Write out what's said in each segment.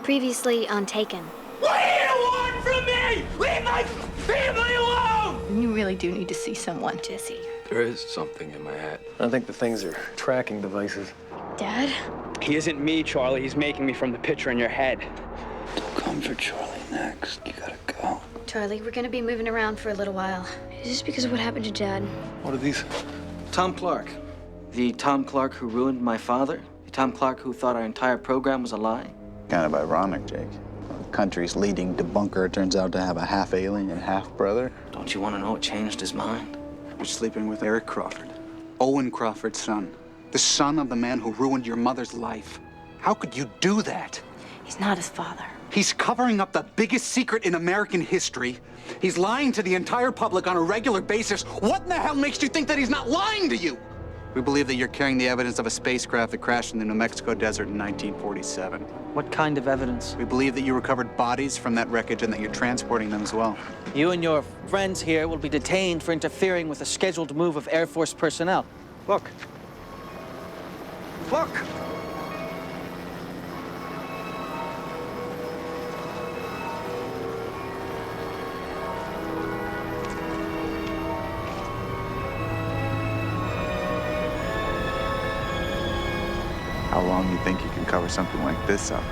Previously on Taken. What do you want from me? Leave my family alone! You really do need to see someone. Jesse. There is something in my head. I think the things are tracking devices. Dad? He isn't me, Charlie. He's making me from the picture in your head. Come for Charlie next. You gotta go. Charlie, we're gonna be moving around for a little while. Is this because of what happened to Jad? What are these? Tom Clark. The Tom Clark who ruined my father. The Tom Clark who thought our entire program was a lie. Kind of ironic, Jake. The country's leading debunker turns out to have a half alien and half brother. Don't you want to know what changed his mind? You're sleeping with Eric Crawford, Owen Crawford's son, the son of the man who ruined your mother's life. How could you do that? He's not his father. He's covering up the biggest secret in American history. He's lying to the entire public on a regular basis. What in the hell makes you think that he's not lying to you? We believe that you're carrying the evidence of a spacecraft that crashed in the New Mexico desert in 1947. What kind of evidence? We believe that you recovered bodies from that wreckage and that you're transporting them as well. You and your friends here will be detained for interfering with a scheduled move of Air Force personnel. Look. Look! How long do you think you can cover something like this up?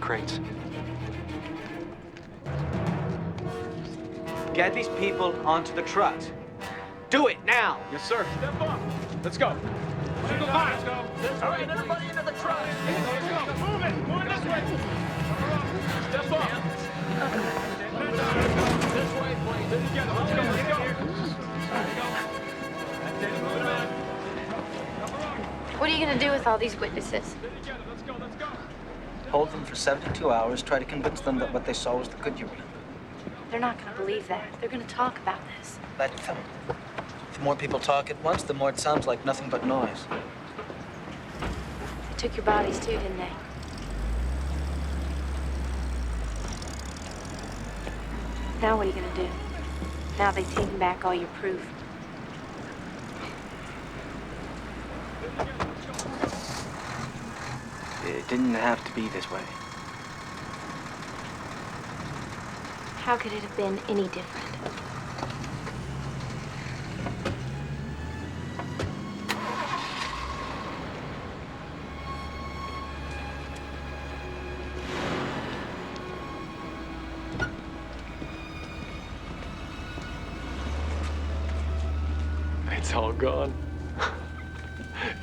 Crates. Get these people onto the trucks. Do it now! Yes, sir. Step up. Let's go. Single file. Let's go. All right, everybody into the truck. Let's go. Move it. Move it this way. Step up. This way, please. Together. Let's go. Let's go. There you go. That's it. Move it on. What are you gonna do with all these witnesses? Together. Let's go. Let's go. Hold them for 72 hours, try to convince them that what they saw was the good urine. They're not gonna believe that. They're gonna talk about this. Let them. The more people talk at once, the more it sounds like nothing but noise. They took your bodies too, didn't they? Now what are you gonna do? Now they've taken back all your proof. It didn't have to be this way. How could it have been any different? It's all gone.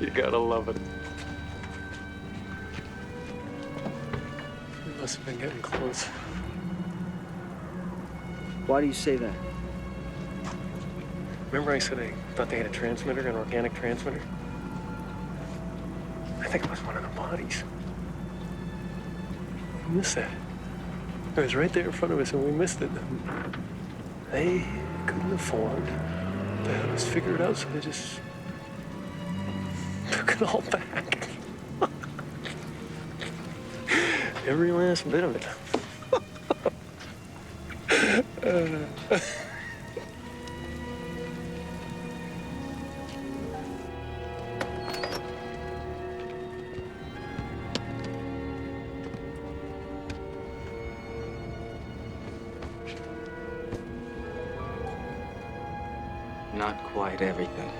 You gotta love it. We must have been getting close. Why do you say that? Remember I said I thought they had a transmitter, an organic transmitter? I think it was one of the bodies. We missed that. It was right there in front of us and we missed it. They couldn't afford to have us figure it out, so they just took it all back. Every last bit of it. Not quite everything.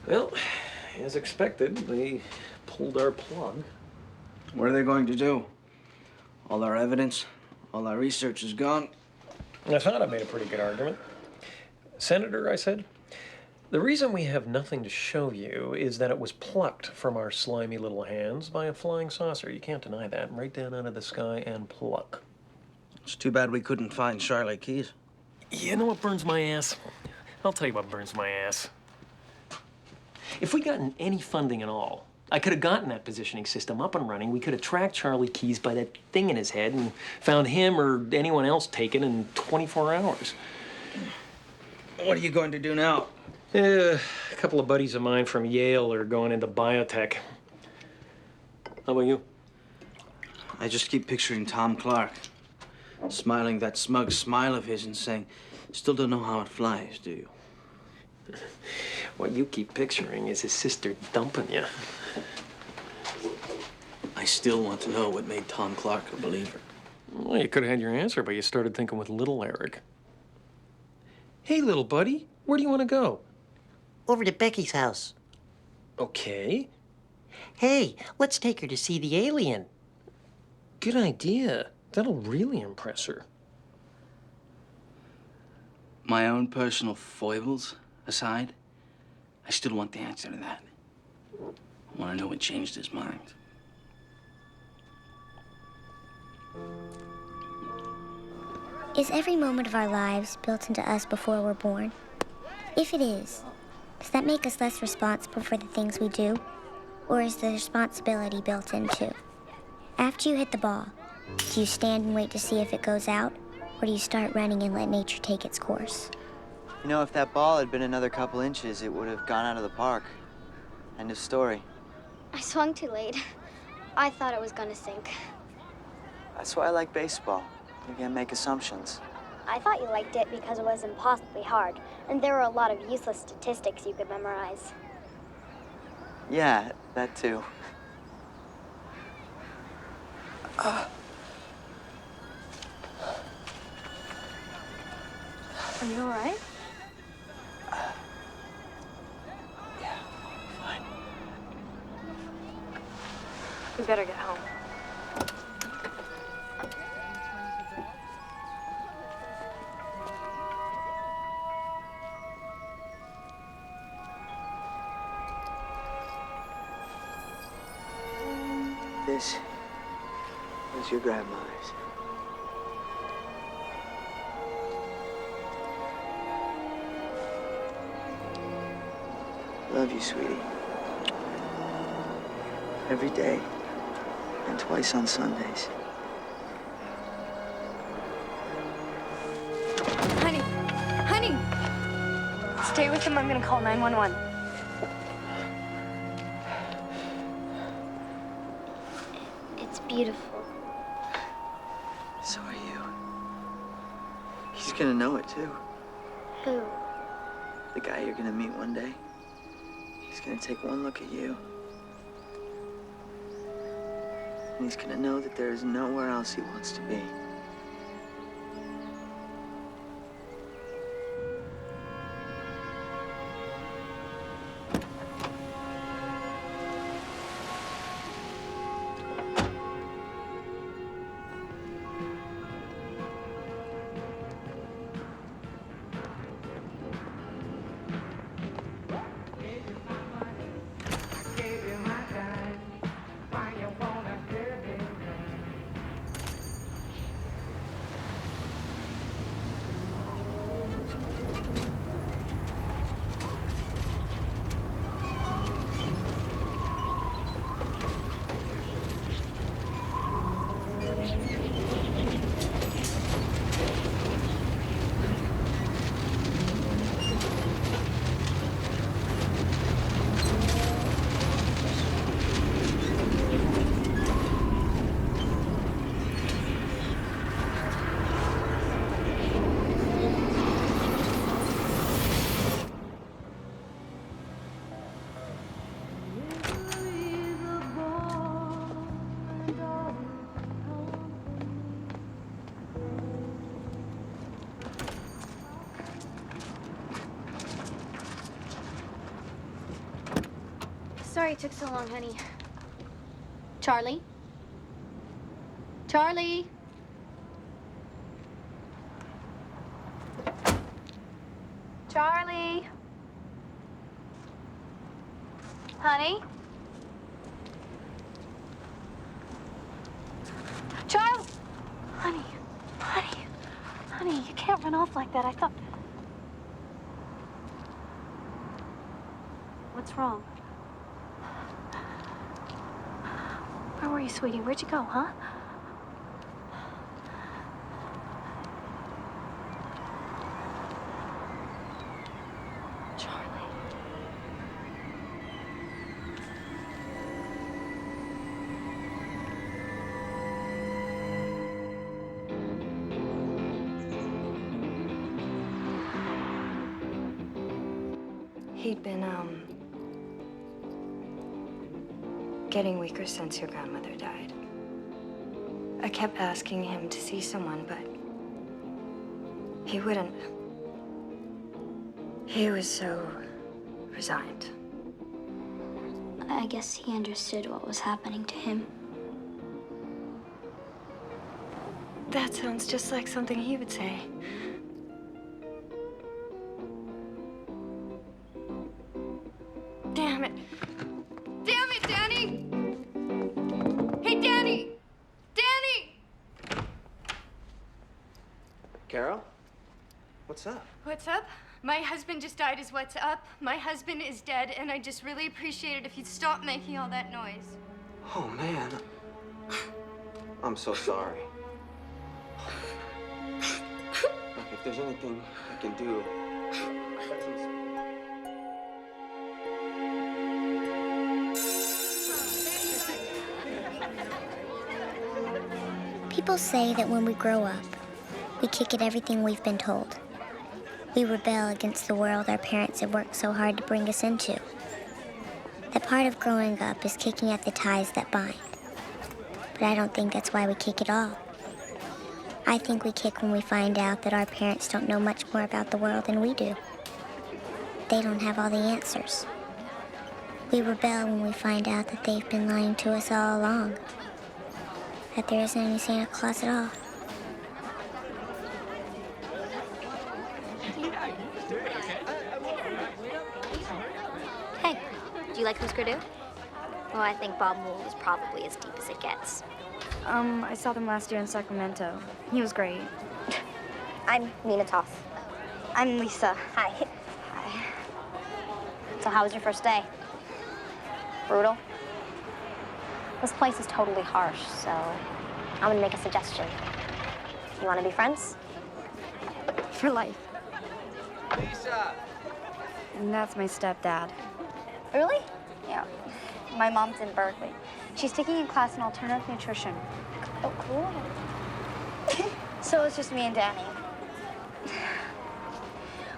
Well, as expected, they pulled our plug. What are they going to do? All our evidence, all our research is gone. I thought I made a pretty good argument. Senator, I said, the reason we have nothing to show you is that it was plucked from our slimy little hands by a flying saucer. You can't deny that. Right down out of the sky and pluck. It's too bad we couldn't find Charlie Keys. You know what burns my ass? I'll tell you what burns my ass. If we'd gotten any funding at all, I could have gotten that positioning system up and running. We could have tracked Charlie Keys by that thing in his head and found him or anyone else taken in 24 hours. What are you going to do now? A couple of buddies of mine from Yale are going into biotech. How about you? I just keep picturing Tom Clark, smiling that smug smile of his and saying, "Still don't know how it flies, do you?" What you keep picturing is his sister dumping you. I still want to know what made Tom Clark a believer. Well, you could have had your answer, but you started thinking with little Eric. Hey, little buddy, where do you want to go? Over to Becky's house. Okay. Hey, let's take her to see the alien. Good idea. That'll really impress her. My own personal foibles aside, I still want the answer to that. I want to know what changed his mind. Is every moment of our lives built into us before we're born? If it is, does that make us less responsible for the things we do? Or is the responsibility built in too? After you hit the ball, do you stand and wait to see if it goes out? Or do you start running and let nature take its course? You know, if that ball had been another couple inches, it would have gone out of the park. End of story. I swung too late. I thought it was gonna sink. That's why I like baseball. You can't make assumptions. I thought you liked it because it was impossibly hard, and there were a lot of useless statistics you could memorize. Yeah, that too. Are you all right? Yeah, fine. We better get home. This was your grandmother's. Love you, sweetie. Every day, and twice on Sundays. Honey! Honey! Stay with him. I'm gonna call 911. It's beautiful. So are you. He's gonna know it, too. Who? The guy you're gonna meet one day. He's gonna take one look at you. And he's gonna know that there is nowhere else he wants to be. Sorry it took so long, honey. Charlie? Charlie? Charlie? Honey? Charlie? Honey, honey, honey, you can't run off like that. I thought... What's wrong? Where were you, sweetie? Where'd you go, huh? He'd been, getting weaker since your grandmother died. I kept asking him to see someone, but he wouldn't. He was so resigned. I guess he understood what was happening to him. That sounds just like something he would say. Damn it. Damn it, Danny! Hey, Danny! Danny! Carol? What's up? What's up? My husband just died is what's up. My husband is dead, and I just really appreciate it if you'd stop making all that noise. Oh, man. I'm so sorry. Look, if there's anything I can do... People say that when we grow up, we kick at everything we've been told. We rebel against the world our parents have worked so hard to bring us into. That part of growing up is kicking at the ties that bind. But I don't think that's why we kick at all. I think we kick when we find out that our parents don't know much more about the world than we do. They don't have all the answers. We rebel when we find out that they've been lying to us all along. That there isn't any Santa Claus at all. Hey, do you like Husker Du? Well, I think Bob Mould is probably as deep as it gets. I saw them last year in Sacramento. He was great. I'm Nina Toth. I'm Lisa. Hi. Hi. So how was your first day? Brutal? This place is totally harsh, so I'm gonna make a suggestion. You wanna be friends? For life. Lisa! And that's my stepdad. Really? Yeah. My mom's in Berkeley. She's taking a class in alternative nutrition. Oh, cool. So it's just me and Danny.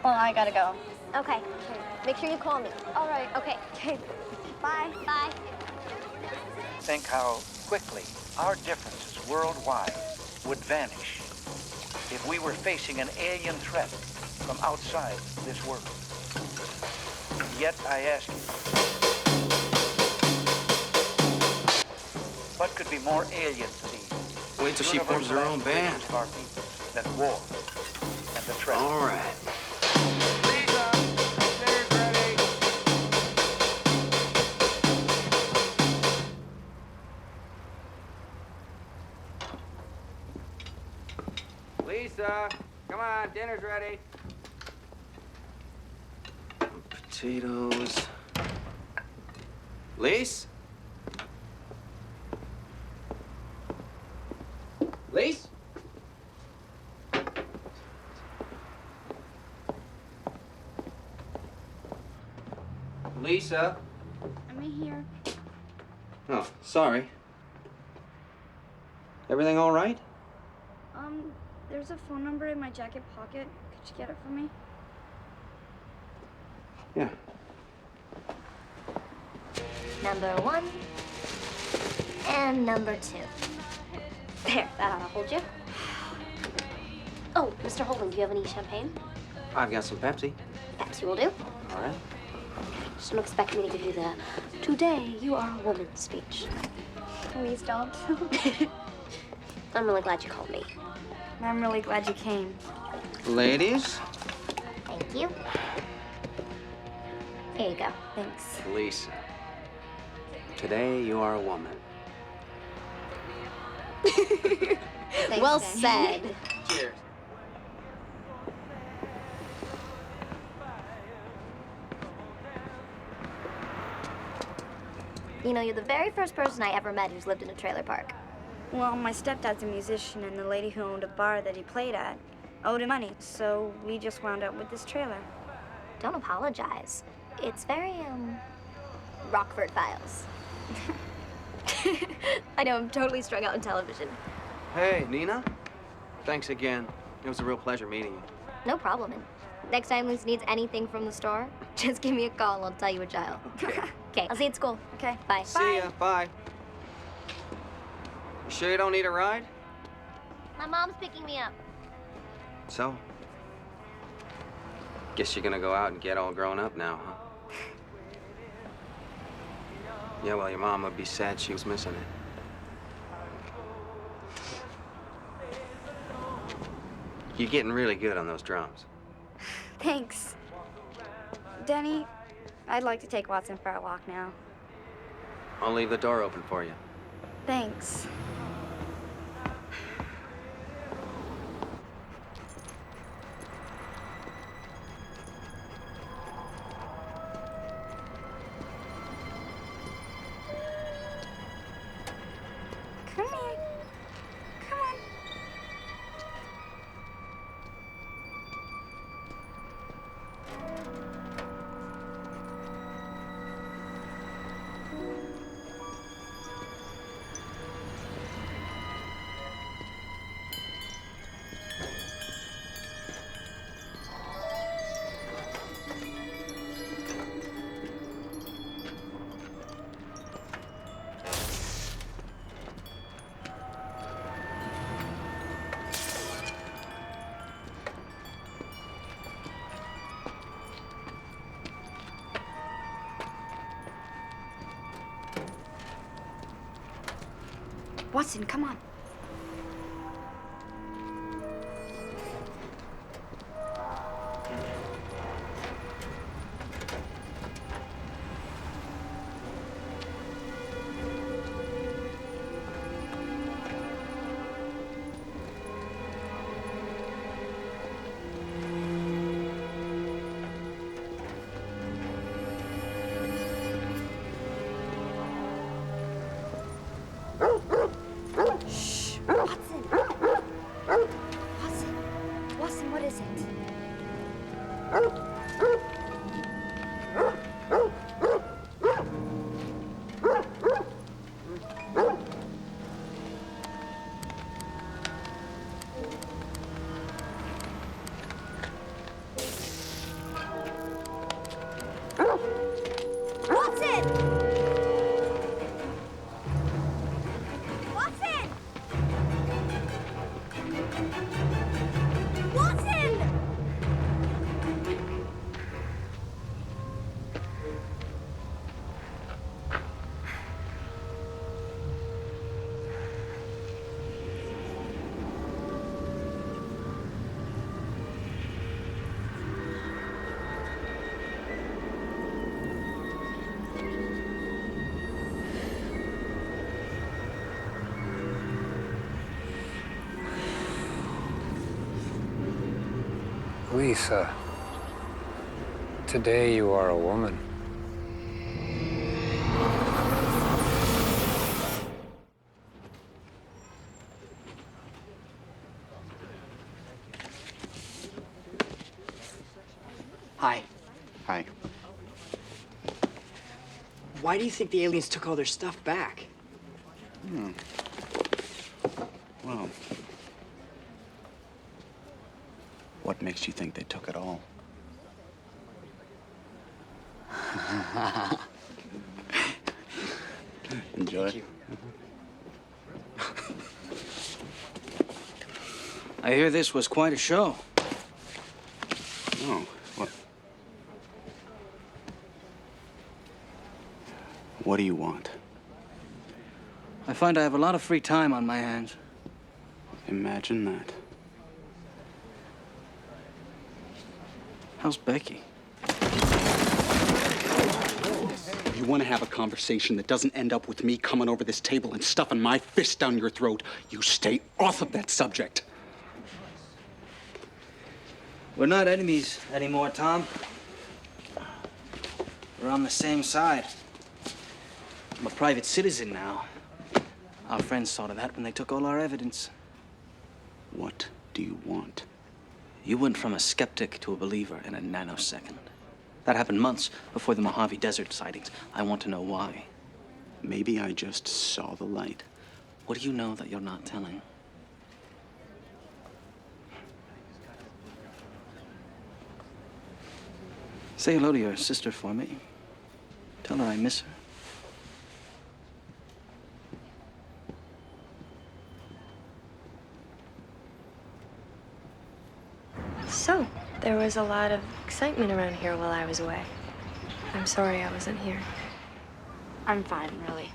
Well, I gotta go. Okay. Make sure you call me. All right. Okay. Okay. Bye. Bye. Think how quickly our differences worldwide would vanish if we were facing an alien threat from outside this world. Yet I ask you, what could be more alien to the Wait till she forms her own band. of our people than war and the threat? All right. Lisa, come on, dinner's ready. Potatoes. Lise? Lise? Lisa? I'm in here. Oh, sorry. Everything all right? There's a phone number in my jacket pocket. Could you get it for me? Yeah. Number 1 and number 2. There, that ought to hold you. Oh, Mr. Holden, do you have any champagne? I've got some Pepsi. Pepsi will do. All right. Just don't expect me to give you the "Today you are a woman" speech. Please don't. I'm really glad you called me. I'm really glad you came. Ladies, Thank you. Here you go. Thanks. Lisa. Today you are a woman. Thanks, Well Danny. said. Cheers. You know, you're the very first person I ever met who's lived in a trailer park. Well, my stepdad's a musician, and the lady who owned a bar that he played at owed him money, so we just wound up with this trailer. Don't apologize. It's very, Rockford Files. I know, I'm totally strung out on television. Hey, Nina. Thanks again. It was a real pleasure meeting you. No problem. And next time Lucy needs anything from the store, just give me a call and I'll tell you which aisle. Okay, I'll see you at school. Okay. Bye. See ya. Bye. You sure you don't need a ride? My mom's picking me up. So? Guess you're gonna go out and get all grown up now, huh? Yeah, well, your mom would be sad she was missing it. You're getting really good on those drums. Thanks. Denny, I'd like to take Watson for a walk now. I'll leave the door open for you. Thanks. Come here. Come on. Watson, come on. Shh, Watson. Watson. Watson, what is it? Watson! Watson! Watson! Lisa, today you are a woman. Hi. Hi. Why do you think the aliens took all their stuff back? Well, what makes you think they took it all? Enjoy. Thank you. I hear this was quite a show. Oh, what? What do you want? I find I have a lot of free time on my hands. Imagine that. How's Becky? If you want to have a conversation that doesn't end up with me coming over this table and stuffing my fist down your throat, you stay off of that subject. We're not enemies anymore, Tom. We're on the same side. I'm a private citizen now. Our friends saw to that when they took all our evidence. What do you want? You went from a skeptic to a believer in a nanosecond. That happened months before the Mojave Desert sightings. I want to know why. Maybe I just saw the light. What do you know that you're not telling? Say hello to your sister for me. Tell her I miss her. So, there was a lot of excitement around here while I was away. I'm sorry I wasn't here. I'm fine, really.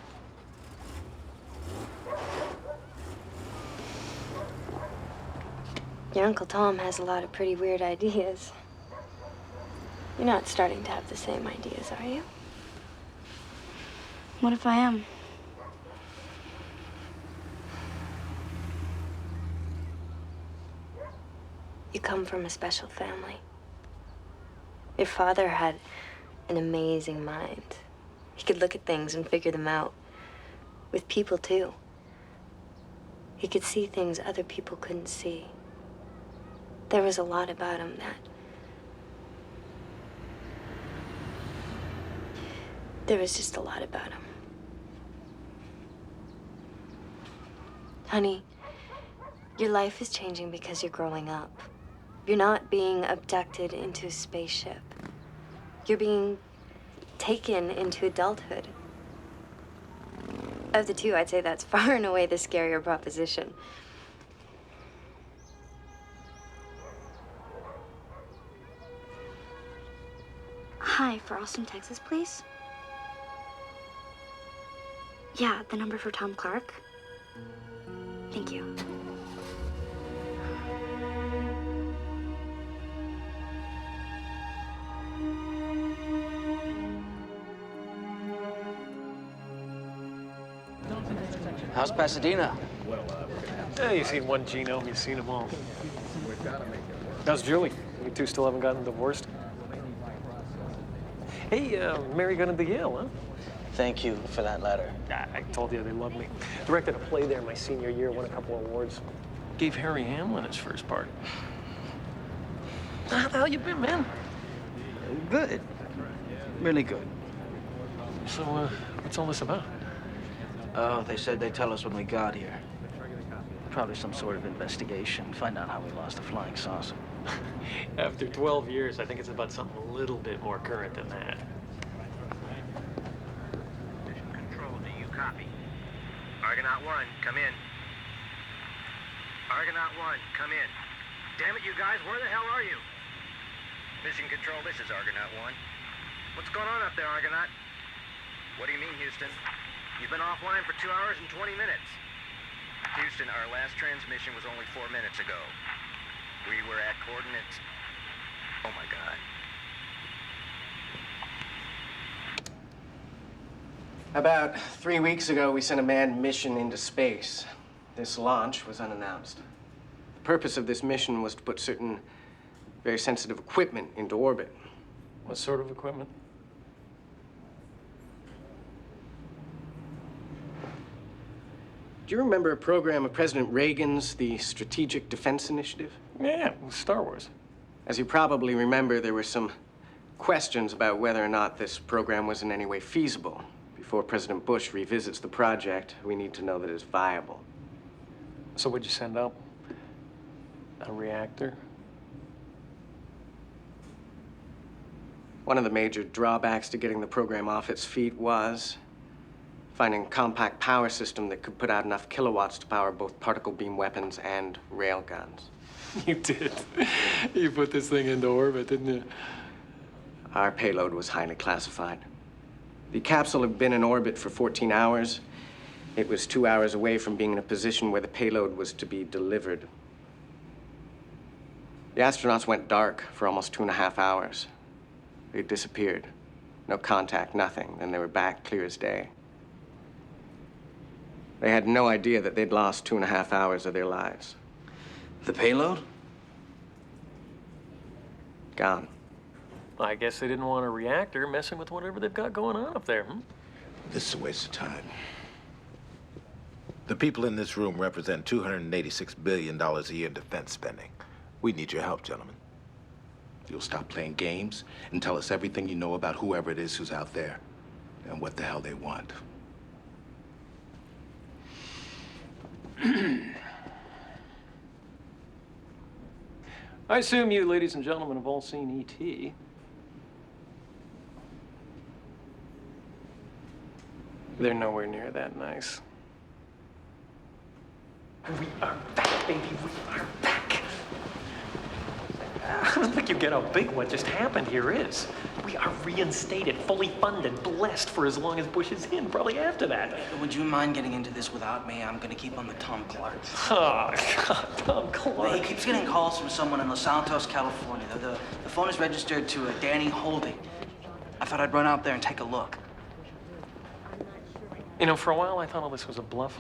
Your Uncle Tom has a lot of pretty weird ideas. You're not starting to have the same ideas, are you? What if I am? You come from a special family. Your father had an amazing mind. He could look at things and figure them out. With people, too. He could see things other people couldn't see. There was a lot about him that... There was just a lot about him. Honey, your life is changing because you're growing up. You're not being abducted into a spaceship. You're being taken into adulthood. Of the two, I'd say that's far and away the scarier proposition. Hi, for Austin, Texas, please. Yeah, the number for Tom Clark. Thank you. How's Pasadena? Yeah, you've seen one genome, you've seen them all. How's Julie? You two still haven't gotten divorced? Hey, Mary got into Yale, huh? Thank you for that letter. I told you they loved me. Directed a play there my senior year, won a couple awards. Gave Harry Hamlin his first part. How the hell you been, man? Good. Really good. So, what's all this about? Oh, they said they'd tell us when we got here. Probably some sort of investigation. Find out how we lost a flying saucer. After 12 years, I think it's about something a little bit more current than that. Mission Control, do you copy? Argonaut 1, come in. Argonaut 1, come in. Damn it, you guys, where the hell are you? Mission Control, this is Argonaut 1. What's going on up there, Argonaut? What do you mean, Houston? You've been offline for 2 hours and 20 minutes. Houston, our last transmission was only 4 minutes ago. We were at coordinates... Oh, my God. About 3 weeks ago, we sent a manned mission into space. This launch was unannounced. The purpose of this mission was to put certain very sensitive equipment into orbit. What sort of equipment? Do you remember a program of President Reagan's, the Strategic Defense Initiative? Yeah, Star Wars. As you probably remember, there were some questions about whether or not this program was in any way feasible. Before President Bush revisits the project, we need to know that it's viable. So what'd you send up? A reactor? One of the major drawbacks to getting the program off its feet was finding a compact power system that could put out enough kilowatts to power both particle beam weapons and rail guns. You did. You put this thing into orbit, didn't you? Our payload was highly classified. The capsule had been in orbit for 14 hours. It was 2 hours away from being in a position where the payload was to be delivered. The astronauts went dark for almost 2.5 hours. They disappeared. No contact, nothing. Then they were back clear as day. They had no idea that they'd lost 2.5 hours of their lives. The payload? Gone. I guess they didn't want a reactor messing with whatever they've got going on up there, hmm? This is a waste of time. The people in this room represent $286 billion a year in defense spending. We need your help, gentlemen. You'll stop playing games and tell us everything you know about whoever it is who's out there and what the hell they want. I assume you ladies and gentlemen have all seen E.T. They're nowhere near that nice. We are back, baby. We are back. I don't think you get how big what just happened here is. We are reinstated, fully funded, blessed for as long as Bush is in, probably after that. Would you mind getting into this without me? I'm gonna keep on the Tom Clark. Oh, God, Tom Clark. He keeps getting calls from someone in Los Santos, California. The phone is registered to Danny Holding. I thought I'd run out there and take a look. You know, for a while I thought all this was a bluff.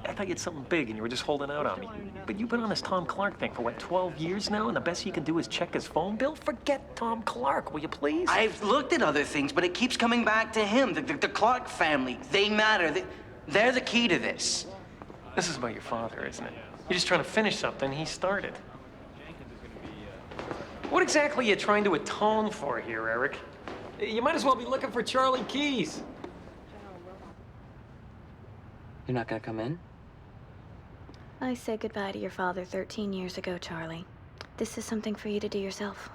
I thought you had something big and you were just holding out on me. But you've been on this Tom Clark thing for, what, 12 years now? And the best you can do is check his phone bill? Forget Tom Clark, will you please? I've looked at other things, but it keeps coming back to him. The Clark family, they matter. They're the key to this. This is about your father, isn't it? You're just trying to finish something he started. What exactly are you trying to atone for here, Eric? You might as well be looking for Charlie Keys. You're not gonna come in? I said goodbye to your father 13 years ago, Charlie. This is something for you to do yourself.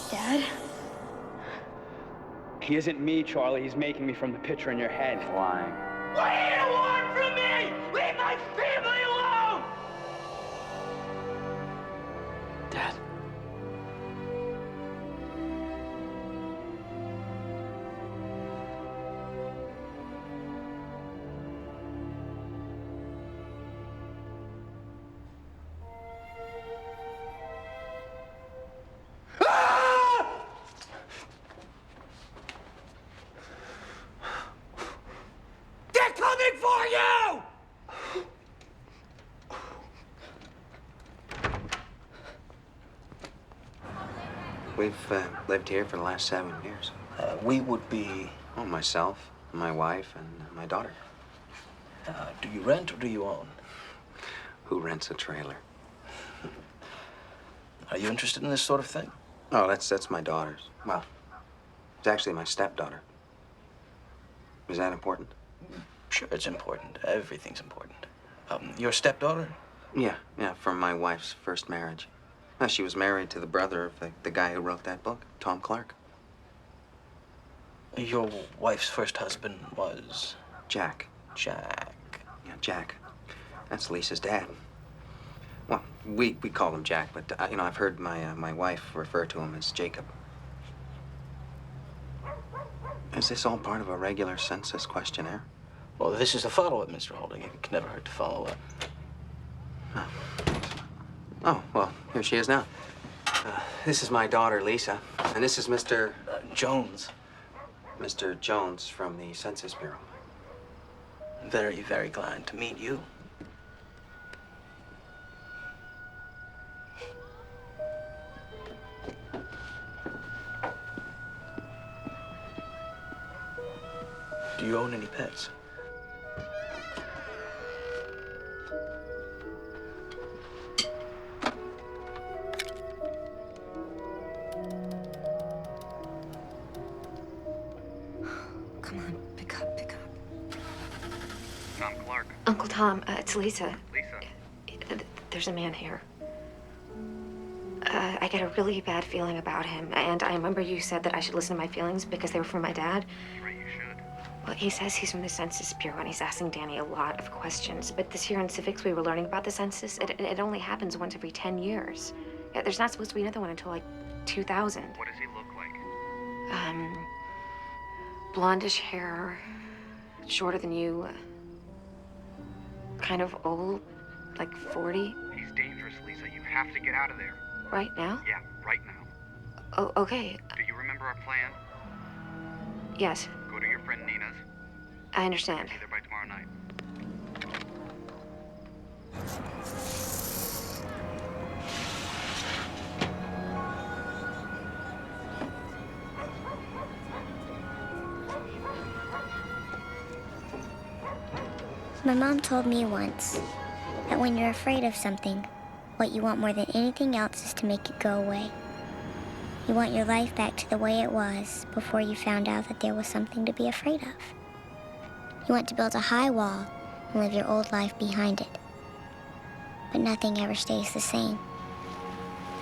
Dad? He isn't me, Charlie. He's making me from the picture in your head. Lying. What do you want from me? Leave my family alone! Dad. They're coming for you! We've lived here for the last 7 years. We would be... Oh, myself, my wife, and my daughter. do you rent or do you own? Who rents a trailer? Are you interested in this sort of thing? Oh, that's my daughter's. Well, it's actually my stepdaughter. Is that important? Sure, it's important. Everything's important. Your stepdaughter? Yeah, from my wife's first marriage. Well, she was married to the brother of the guy who wrote that book, Tom Clark. Your wife's first husband was? Jack. Jack. Yeah, Jack. That's Lisa's dad. Well, we call him Jack, but, you know, I've heard my wife refer to him as Jacob. Is this all part of a regular census questionnaire? Well, this is a follow-up, Mr. Holding. It can never hurt to follow up. Oh, well, here she is now. This is my daughter, Lisa, and this is Mr. Jones. Mr. Jones from the Census Bureau. very, very glad to meet you. Do you own any pets? Come on, pick up. Tom Clark. Uncle Tom, it's Lisa. Lisa. There's a man here. I get a really bad feeling about him, and I remember you said that I should listen to my feelings because they were from my dad. Right, you should. Well, he says he's from the Census Bureau, and he's asking Danny a lot of questions. But this year in civics, we were learning about the census. It only happens once every 10 years. Yeah, there's not supposed to be another one until, like, 2000. What does he look like? Blondish hair, shorter than you, kind of old, like 40. He's dangerous, Lisa. You have to get out of there. Right now? Yeah, right now. Oh, okay. Do you remember our plan? Yes, Go to your friend Nina's. I understand. Be there by tomorrow night. My mom told me once that when you're afraid of something, what you want more than anything else is to make it go away. You want your life back to the way it was before you found out that there was something to be afraid of. You want to build a high wall and live your old life behind it. But nothing ever stays the same.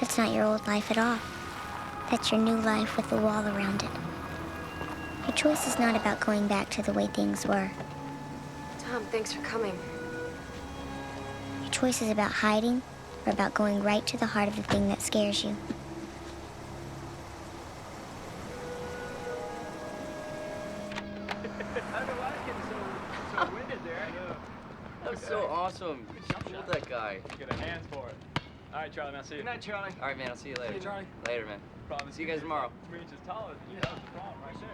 That's not your old life at all. That's your new life with a wall around it. Your choice is not about going back to the way things were. Tom, thanks for coming. Your choice is about hiding or about going right to the heart of the thing that scares you. That was so awesome. Killed that guy. Get a hand for it. All right, Charlie, man, I'll see you. Good night, Charlie. All right, man. I'll see you later. See you, Charlie. Later, man. See you guys tomorrow. 3 inches taller than you. That was the problem right there.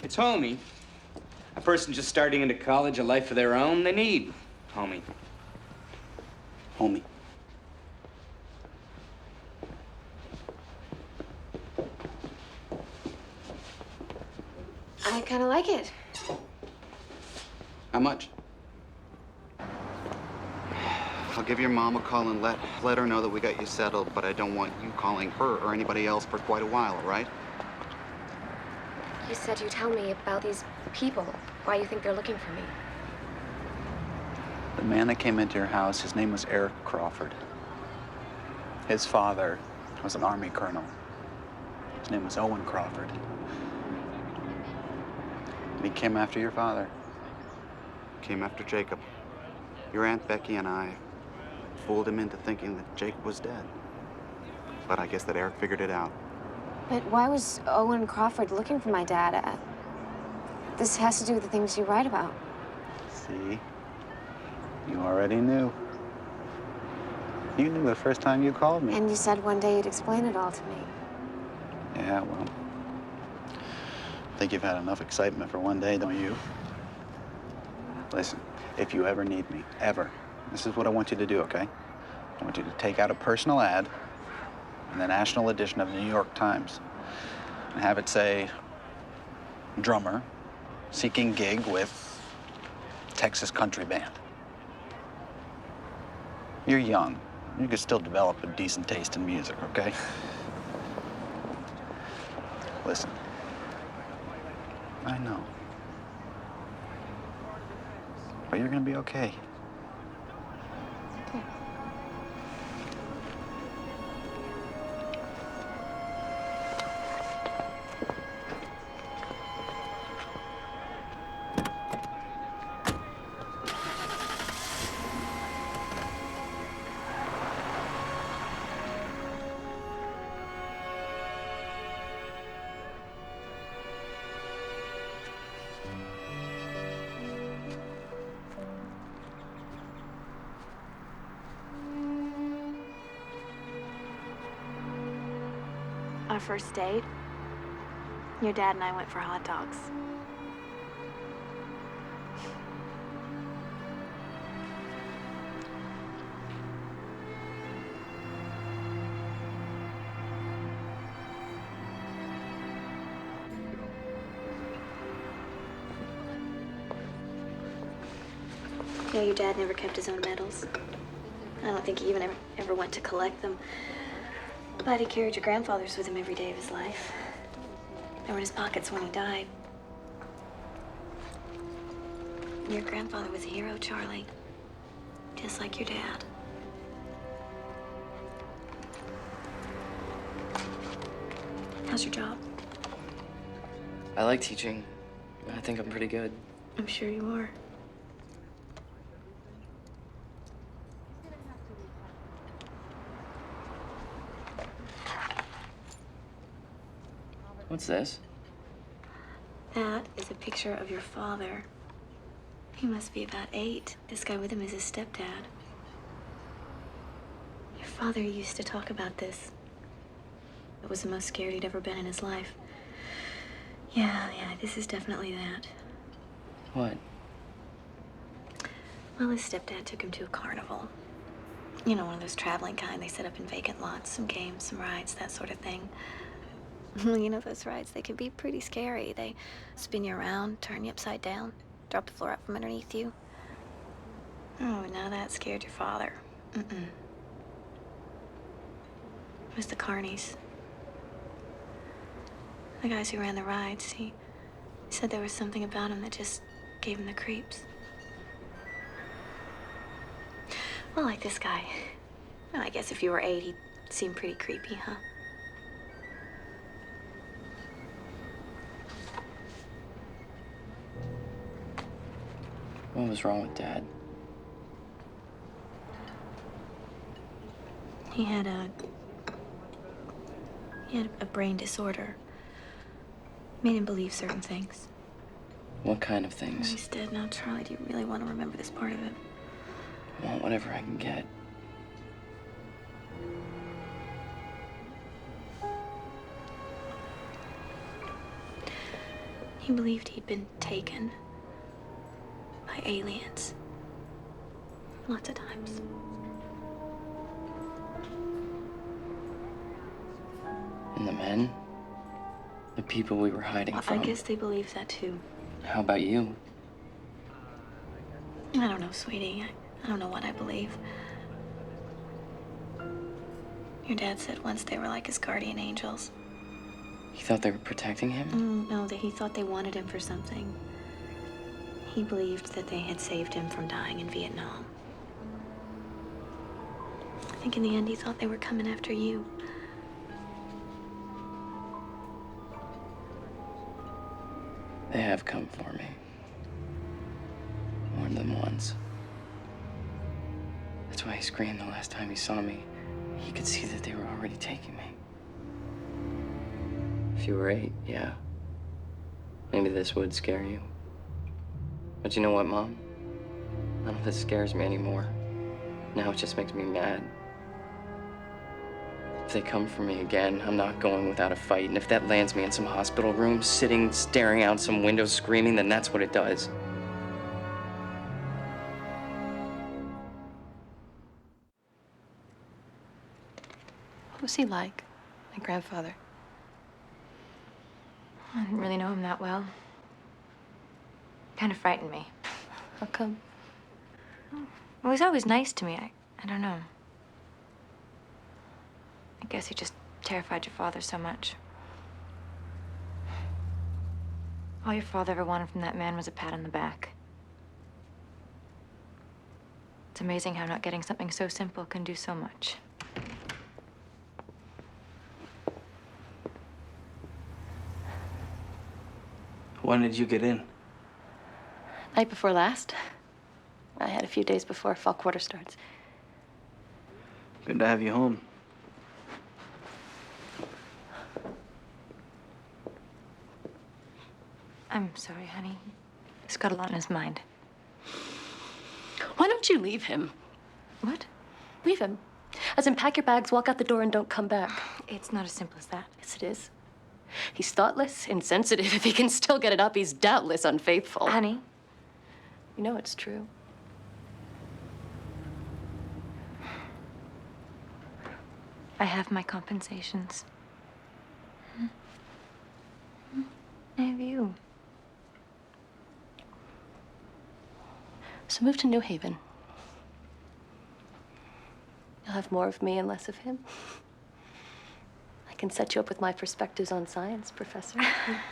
It's homie. A person just starting into college, a life of their own, they need homie. Homie. I kind of like it. How much? I'll give your mom a call and let her know that we got you settled, but I don't want you calling her or anybody else for quite a while, all right? You said you'd tell me about these people, why you think they're looking for me. The man that came into your house, his name was Eric Crawford. His father was an Army colonel. His name was Owen Crawford. And he came after your father. Came after Jacob. Your Aunt Becky and I fooled him into thinking that Jacob was dead. But I guess that Eric figured it out. But why was Owen Crawford looking for my dad? This has to do with the things you write about. See? You already knew. You knew the first time you called me. And you said one day you'd explain it all to me. Yeah, well, think you've had enough excitement for one day, don't you? Listen, if you ever need me, ever, this is what I want you to do, okay? I want you to take out a personal ad in the national edition of the New York Times and have it say, drummer seeking gig with Texas country band. You're young. You can still develop a decent taste in music, okay? Listen, I know. But you're gonna be okay. Our first date, your dad and I went for hot dogs. Yeah, your dad never kept his own medals. I don't think he even ever went to collect them. But he carried your grandfather's with him every day of his life. They were in his pockets when he died. Your grandfather was a hero, Charlie. Just like your dad. How's your job? I like teaching. I think I'm pretty good. I'm sure you are. What's this? That is a picture of your father. He must be about 8. This guy with him is his stepdad. Your father used to talk about this. It was the most scared he'd ever been in his life. Yeah, this is definitely that. What? Well, his stepdad took him to a carnival. You know, one of those traveling kind they set up in vacant lots, some games, some rides, that sort of thing. You know, those rides, they can be pretty scary. They spin you around, turn you upside down, drop the floor out from underneath you. Oh, now that scared your father. It was the carnies. The guys who ran the rides, he said there was something about him that just gave him the creeps. Well, like this guy. Well, I guess if you were 8, he'd seem pretty creepy, huh? What was wrong with Dad? He had a brain disorder. Made him believe certain things. What kind of things? He's dead now, Charlie. Do you really want to remember this part of it? I want whatever I can get. He believed he'd been taken by aliens. Lots of times. And the men? The people we were hiding from? I guess they believe that too. How about you? I don't know, sweetie. I don't know what I believe. Your dad said once they were like his guardian angels. He thought they were protecting him? No, he thought they wanted him for something. He believed that they had saved him from dying in Vietnam. I think in the end he thought they were coming after you. They have come for me. More than once. That's why he screamed the last time he saw me. He could see that they were already taking me. If you were 8, yeah. Maybe this would scare you. But you know what, Mom? None of this scares me anymore. Now it just makes me mad. If they come for me again, I'm not going without a fight. And if that lands me in some hospital room, sitting, staring out some window, screaming, then that's what it does. What was he like, my grandfather? I didn't really know him that well. Kind of frightened me. How come? Well, he's always nice to me. I don't know. I guess he just terrified your father so much. All your father ever wanted from that man was a pat on the back. It's amazing how not getting something so simple can do so much. When did you get in? Night before last. I had a few days before fall quarter starts. Good to have you home. I'm sorry, honey. He's got a lot on his mind. Why don't you leave him? What? Leave him. As in, pack your bags, walk out the door, and don't come back. It's not as simple as that. Yes, it is. He's thoughtless, insensitive. If he can still get it up, he's doubtless unfaithful. Honey. You know it's true. I have my compensations. I have you. So move to New Haven. You'll have more of me and less of him. I can set you up with my perspectives on science, Professor.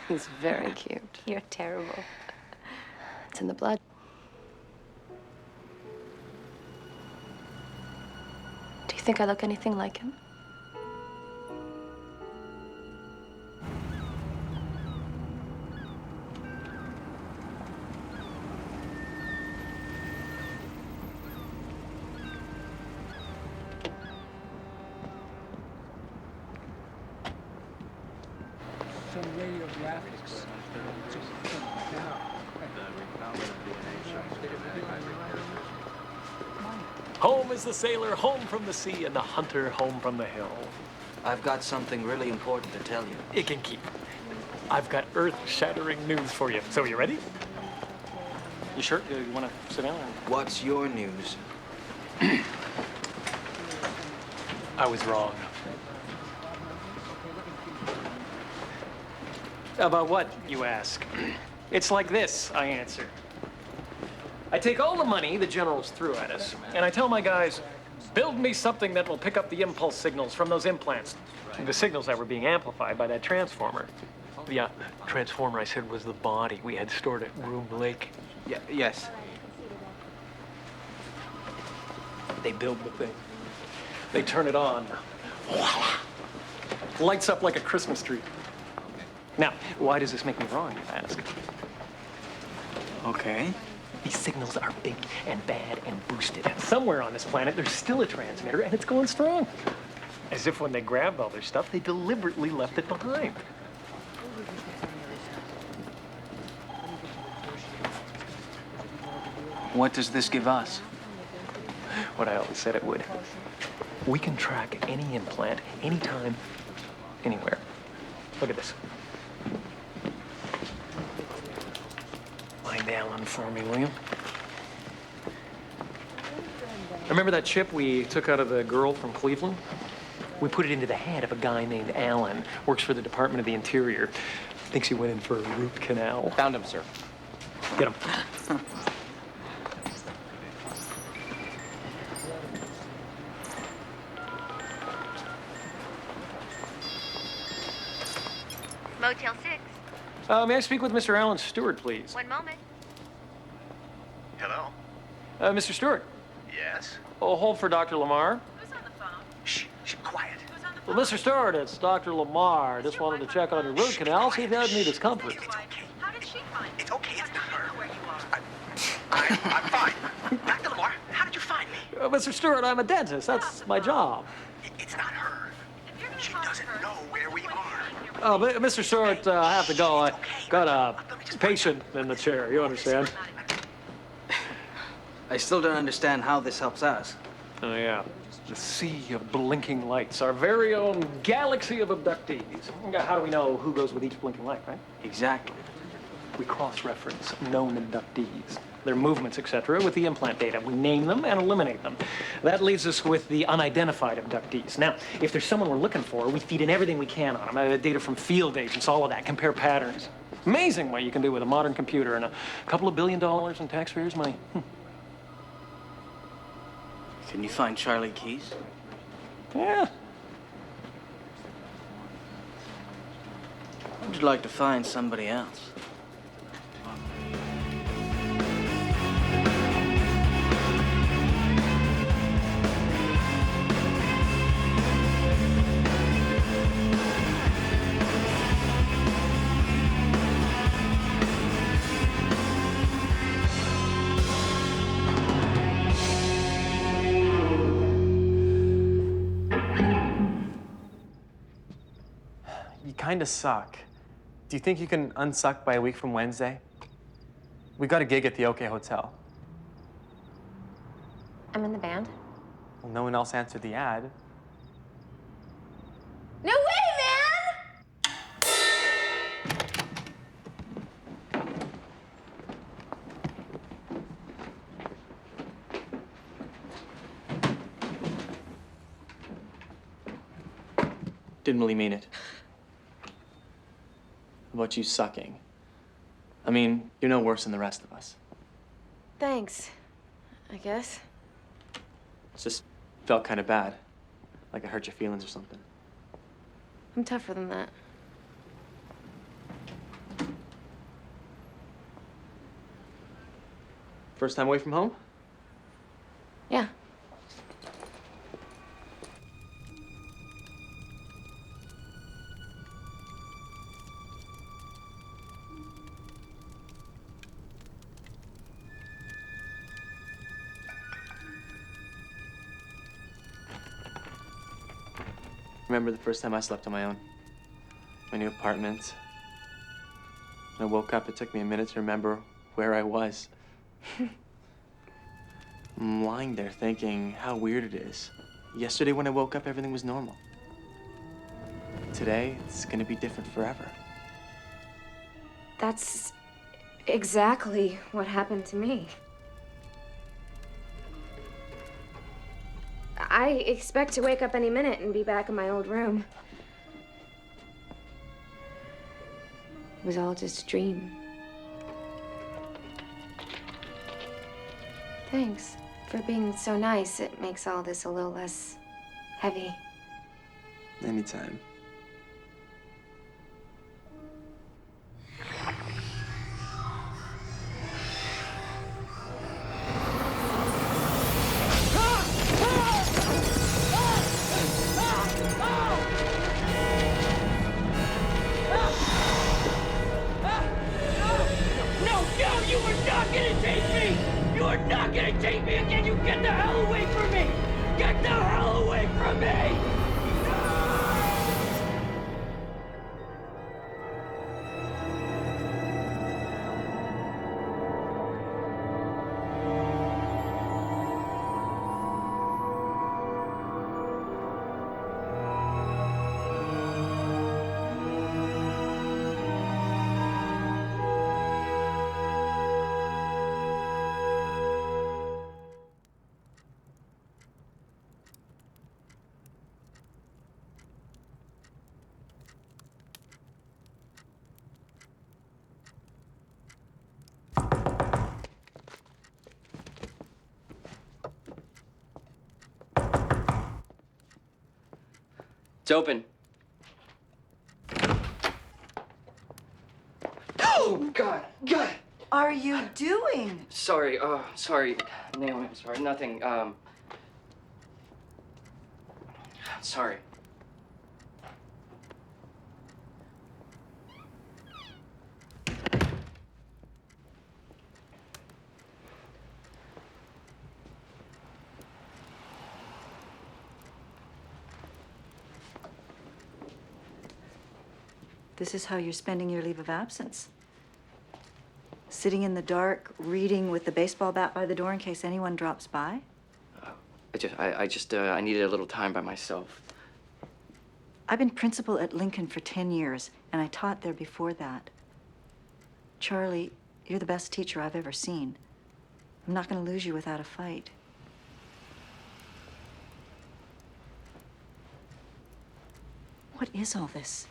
He's very cute. You're terrible. It's in the blood. Do you think I look anything like him? Some radiographics. Home is the sailor home from the sea and the hunter home from the hill. I've got something really important to tell you. It can keep. I've got earth-shattering news for you. So, you ready? You sure? You want to sit down? What's your news? I was wrong. About what, you ask? It's like this, I answer. I take all the money the generals threw at us, and I tell my guys, build me something that will pick up the impulse signals from those implants. The signals that were being amplified by that transformer. The transformer I said was the body we had stored at Groom Lake. Yes. They build the thing. They turn it on. Voila! Lights up like a Christmas tree. Now, why does this make me wrong, you ask? Okay. These signals are big and bad and boosted. Somewhere on this planet, there's still a transmitter, and it's going strong. As if when they grabbed all their stuff, they deliberately left it behind. What does this give us? What I always said it would. We can track any implant, anytime, anywhere. Look at this. Find Alan for me, will you? Remember that chip we took out of the girl from Cleveland? We put it into the head of a guy named Alan. Works for the Department of the Interior. Thinks he went in for a root canal. Found him, sir. Get him. Motel 6. May I speak with Mr. Alan Stewart, please? One moment. Hello? Mr. Stewart. Yes? Oh, hold for Dr. Lamar. Shh, quiet. Well, Mr. Stewart, it's Dr. Lamar. Just wanted to check on your root canal, see if you had any discomfort. How did she find you? It's okay, it's not her. Where you are. I'm fine. Dr. Lamar, how did you find me? Mr. Stewart, I'm a dentist. That's my job. It's not her. She doesn't know where we are. Oh, but Mr. Stewart, I have to go. I got a patient in the chair. You understand? I still don't understand how this helps us. Oh, yeah. the sea of blinking lights, our very own galaxy of abductees. How do we know who goes with each blinking light, right? Exactly. We cross-reference known abductees, their movements, etc., with the implant data. We name them and eliminate them. That leaves us with the unidentified abductees. Now, if there's someone we're looking for, we feed in everything we can on them. Data from field agents, all of that, compare patterns. Amazing what you can do with a modern computer and a couple of $1 billion in taxpayers' money. Can you find Charlie Keys? Yeah. Would you like to find somebody else? You kinda suck. Do you think you can unsuck by a week from Wednesday? We got a gig at the OK Hotel. I'm in the band. Well, no one else answered the ad. No way, man! Didn't really mean it. About you sucking. I mean, you're no worse than the rest of us. Thanks, I guess. It just felt kind of bad. Like I hurt your feelings or something. I'm tougher than that. First time away from home? Yeah. Remember the first time I slept on my own? My new apartment. When I woke up, it took me a minute to remember where I was. I'm lying there thinking how weird it is. Yesterday when I woke up, everything was normal. Today, it's gonna be different forever. That's exactly what happened to me. I expect to wake up any minute and be back in my old room. It was all just a dream. Thanks for being so nice. It makes all this a little less heavy. Anytime. You are not gonna take me! You are not gonna take me again! You get the hell away from me! Get the hell away from me! It's open. Oh, God. What are you doing? Sorry, sorry, Naomi, I'm sorry, nothing, sorry. This is how you're spending your leave of absence. Sitting in the dark, reading with the baseball bat by the door in case anyone drops by? I needed a little time by myself. I've been principal at Lincoln for 10 years, and I taught there before that. Charlie, you're the best teacher I've ever seen. I'm not going to lose you without a fight. What is all this?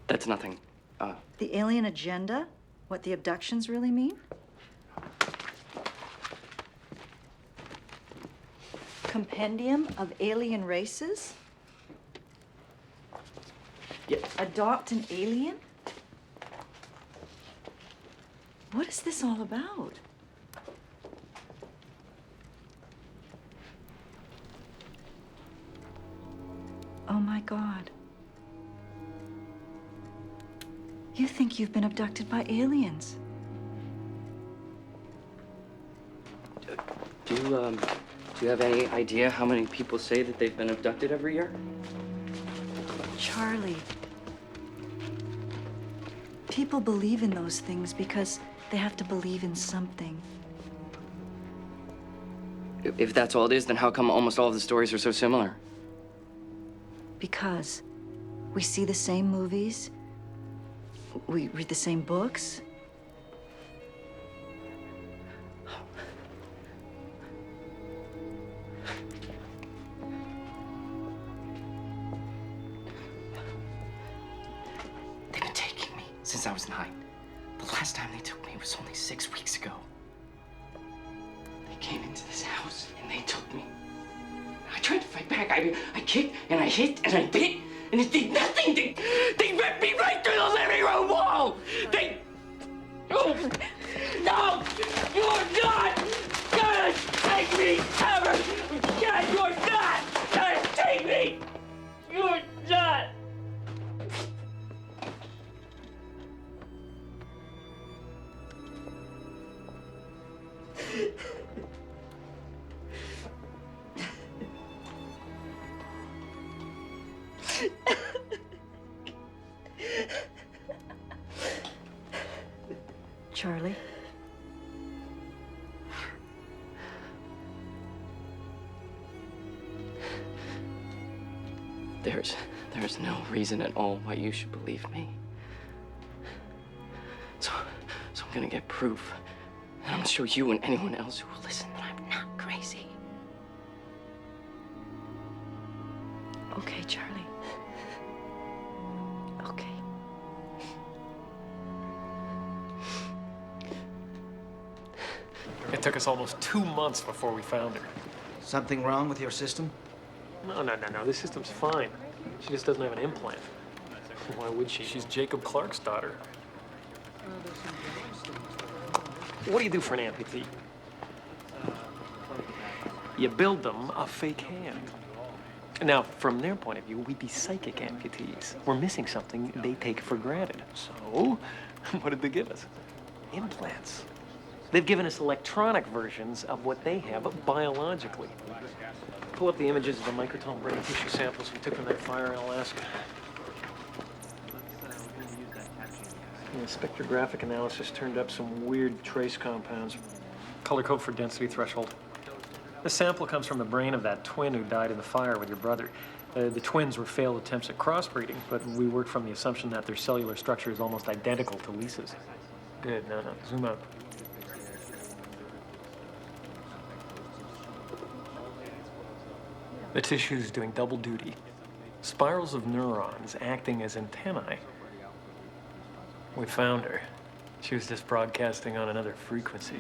That's nothing. The alien agenda? What the abductions really mean? Compendium of alien races? Yeah. Adopt an alien? What is this all about? Oh my God. You think you've been abducted by aliens? Do you have any idea how many people say that they've been abducted every year? Charlie. People believe in those things because they have to believe in something. If that's all it is, then how come almost all of the stories are so similar? Because we see the same movies, we read the same books. They've been taking me since I was 9. The last time they took me was only 6 weeks ago. They came into this house and they took me. I tried to fight back. I kicked and I hit and I bit and it did nothing. They ripped me right through the living room wall. Oh, no! You're not gonna take me ever! God, you're not gonna take me! You're not! Charlie? There's no reason at all why you should believe me. So I'm gonna get proof. And I'm gonna show you and anyone else who will listen that I'm not crazy. Okay, Charlie. Okay. It took us almost 2 months before we found her. Something wrong with your system? No. The system's fine. She just doesn't have an implant. Why would she? She's Jacob Clark's daughter. What do you do for an amputee? You build them a fake hand. Now, from their point of view, we'd be psychic amputees. We're missing something they take for granted. So, what did they give us? Implants. They've given us electronic versions of what they have biologically. Pull up the images of the microtome brain tissue samples we took from that fire in Alaska. The spectrographic analysis turned up some weird trace compounds. Color code for density threshold. The sample comes from the brain of that twin who died in the fire with your brother. The twins were failed attempts at crossbreeding, but we worked from the assumption that their cellular structure is almost identical to Lisa's. Good, no. Zoom out. The tissue's doing double duty. Spirals of neurons acting as antennae. We found her. She was just broadcasting on another frequency.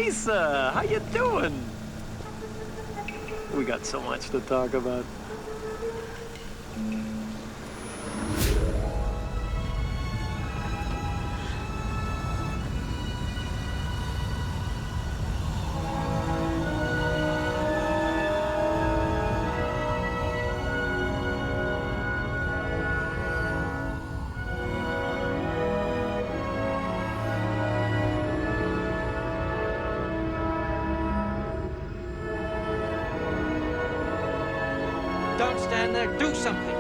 Lisa, how you doing? We got so much to talk about. Don't stand there. Do something.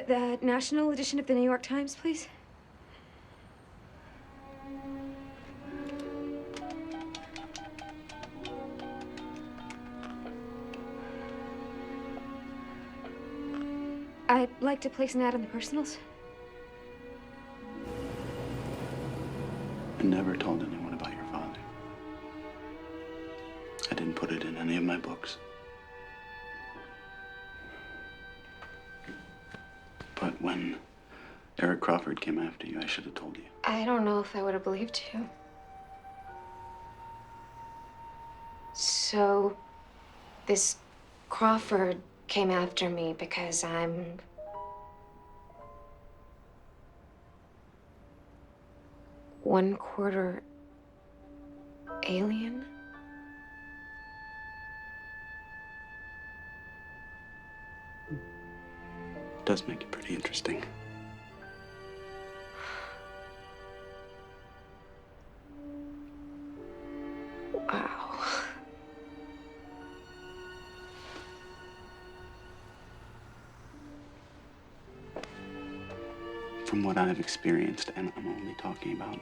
The national edition of the New York Times, please. I'd like to place an ad in the personals. I never told anyone about your father. I didn't put it in any of my books. But when Eric Crawford came after you, I should have told you. I don't know if I would have believed you. So, this Crawford came after me because I'm... one-quarter alien? It does make it pretty interesting. Wow. From what I've experienced, and I'm only talking about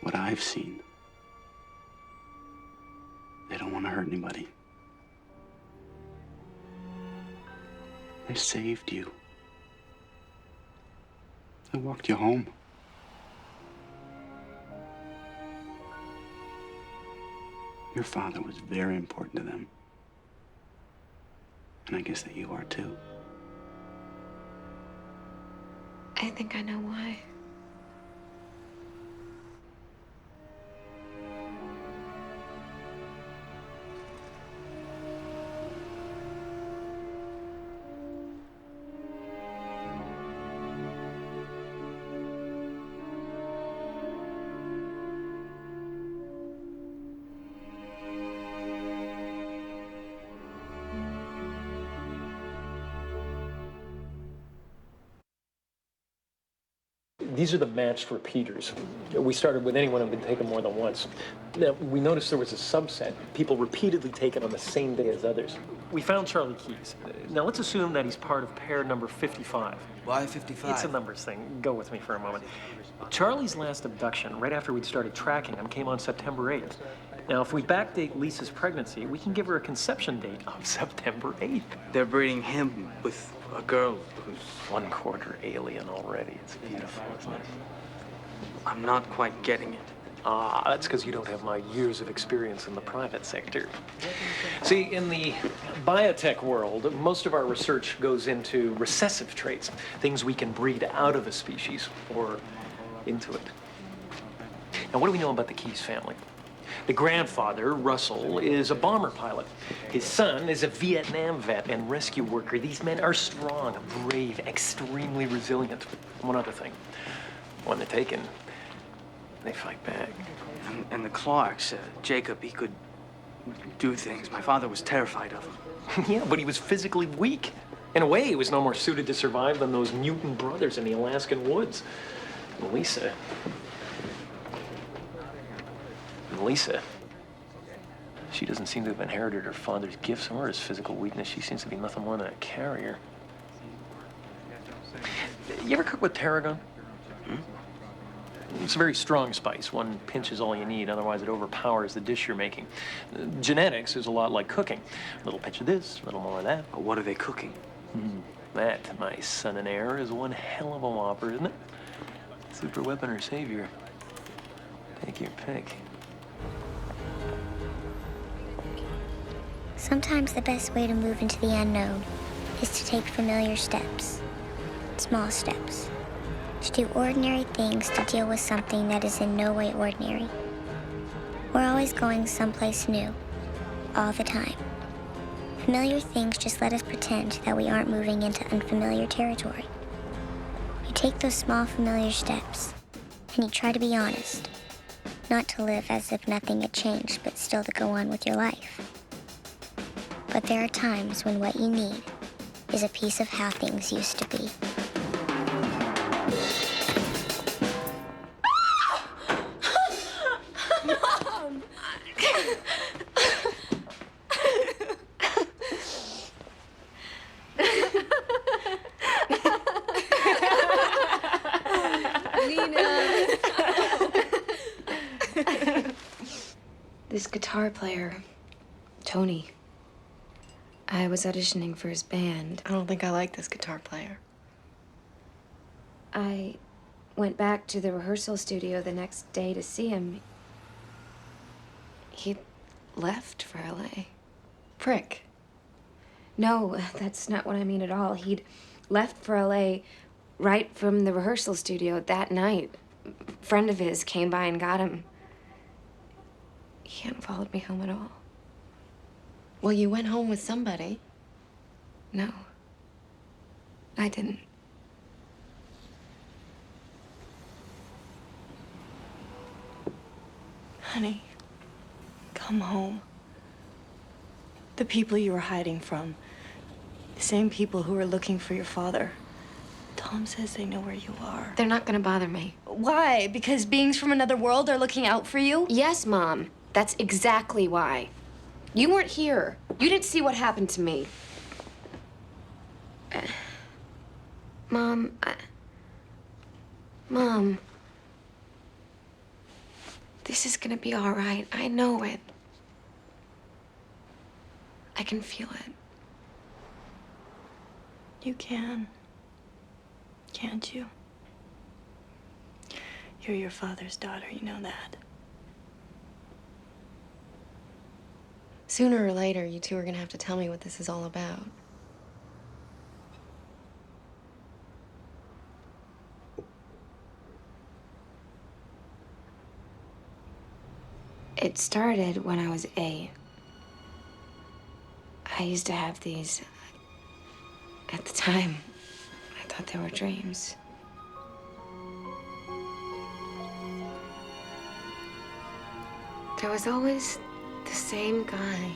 what I've seen, they don't want to hurt anybody. They saved you. They walked you home. Your father was very important to them. And I guess that you are too. I think I know why. These are the matched repeaters. We started with anyone who had been taken more than once. Now, we noticed there was a subset, people repeatedly taken on the same day as others. We found Charlie Keyes. Now, let's assume that he's part of pair number 55. Why 55? It's a numbers thing. Go with me for a moment. Charlie's last abduction, right after we'd started tracking him, came on September 8th. Now, if we backdate Lisa's pregnancy, we can give her a conception date of September 8th. They're breeding him with a girl who's one-quarter alien already. It's beautiful, isn't it? I'm not quite getting it. Ah, that's because you don't have my years of experience in the private sector. See, in the biotech world, most of our research goes into recessive traits, things we can breed out of a species or into it. Now, what do we know about the Keyes family? The grandfather, Russell, is a bomber pilot. His son is a Vietnam vet and rescue worker. These men are strong, brave, extremely resilient. One other thing, when they're taken, they fight back. And the Clarks, Jacob, he could do things my father was terrified of. Yeah, but he was physically weak. In a way, he was no more suited to survive than those mutant brothers in the Alaskan woods. And Lisa, she doesn't seem to have inherited her father's gifts or his physical weakness. She seems to be nothing more than a carrier. You ever cook with tarragon? It's a very strong spice. One pinch is all you need, otherwise it overpowers the dish you're making. Genetics is a lot like cooking. A little pinch of this, a little more of that. What are they cooking? That, my son and heir, is one hell of a whopper, isn't it? Super weapon or savior? Take your pick. Sometimes the best way to move into the unknown is to take familiar steps, small steps, to do ordinary things to deal with something that is in no way ordinary. We're always going someplace new, all the time. Familiar things just let us pretend that we aren't moving into unfamiliar territory. You take those small familiar steps, and you try to be honest, not to live as if nothing had changed, but still to go on with your life. But there are times when what you need is a piece of how things used to be. Mom! This guitar player, Tony, I was auditioning for his band. I don't think I like this guitar player. I went back to the rehearsal studio the next day to see him. He'd left for LA. Prick. No, that's not what I mean at all. He'd left for LA right from the rehearsal studio that night. A friend of his came by and got him. He hadn't followed me home at all. Well, you went home with somebody. No, I didn't. Honey, come home. The people you were hiding from, the same people who were looking for your father. Tom says they know where you are. They're not gonna bother me. Why? Because beings from another world are looking out for you? Yes, Mom. That's exactly why. You weren't here. You didn't see what happened to me. Mom, Mom. This is gonna be all right. I know it. I can feel it. You can. Can't you? You're your father's daughter, you know that. Sooner or later, you two are gonna have to tell me what this is all about. It started when I was 8. I used to have these. At the time, I thought they were dreams. There was always the same guy.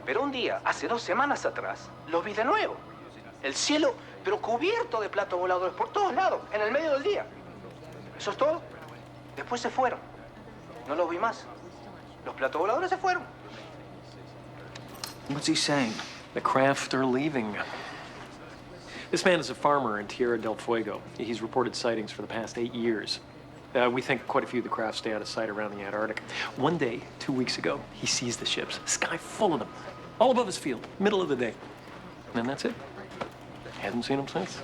Pero un día, hace 2 semanas atrás, los vi de nuevo. El cielo, pero cubierto de platos voladores por todos lados, en el medio del día. ¿Eso es todo? Después se fueron. No los vi más. Los platos voladores se fueron. What's he saying? The craft are leaving. This man is a farmer in Tierra del Fuego. He's reported sightings for the past 8 years. We think quite a few of the craft stay out of sight around the Antarctic. One day, 2 weeks ago, he sees the ships, sky full of them, all above his field, middle of the day. And that's it. Hasn't seen them since.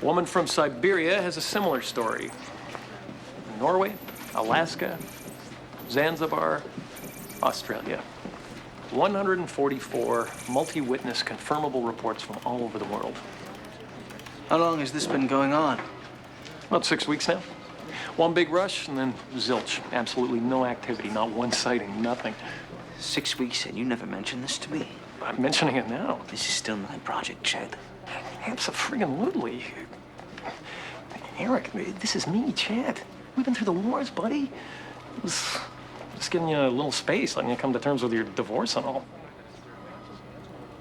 A woman from Siberia has a similar story. Norway, Alaska, Zanzibar, Australia. 144 multi-witness confirmable reports from all over the world. How long has this been going on? About 6 weeks now. One big rush and then zilch. Absolutely no activity, not one sighting, nothing. 6 weeks and you never mentioned this to me. I'm mentioning it now. This is still my project, Chad. Abso-friggin-lutely. Eric, this is me, Chad. We've been through the wars, buddy. It was just giving you a little space, letting you come to terms with your divorce and all.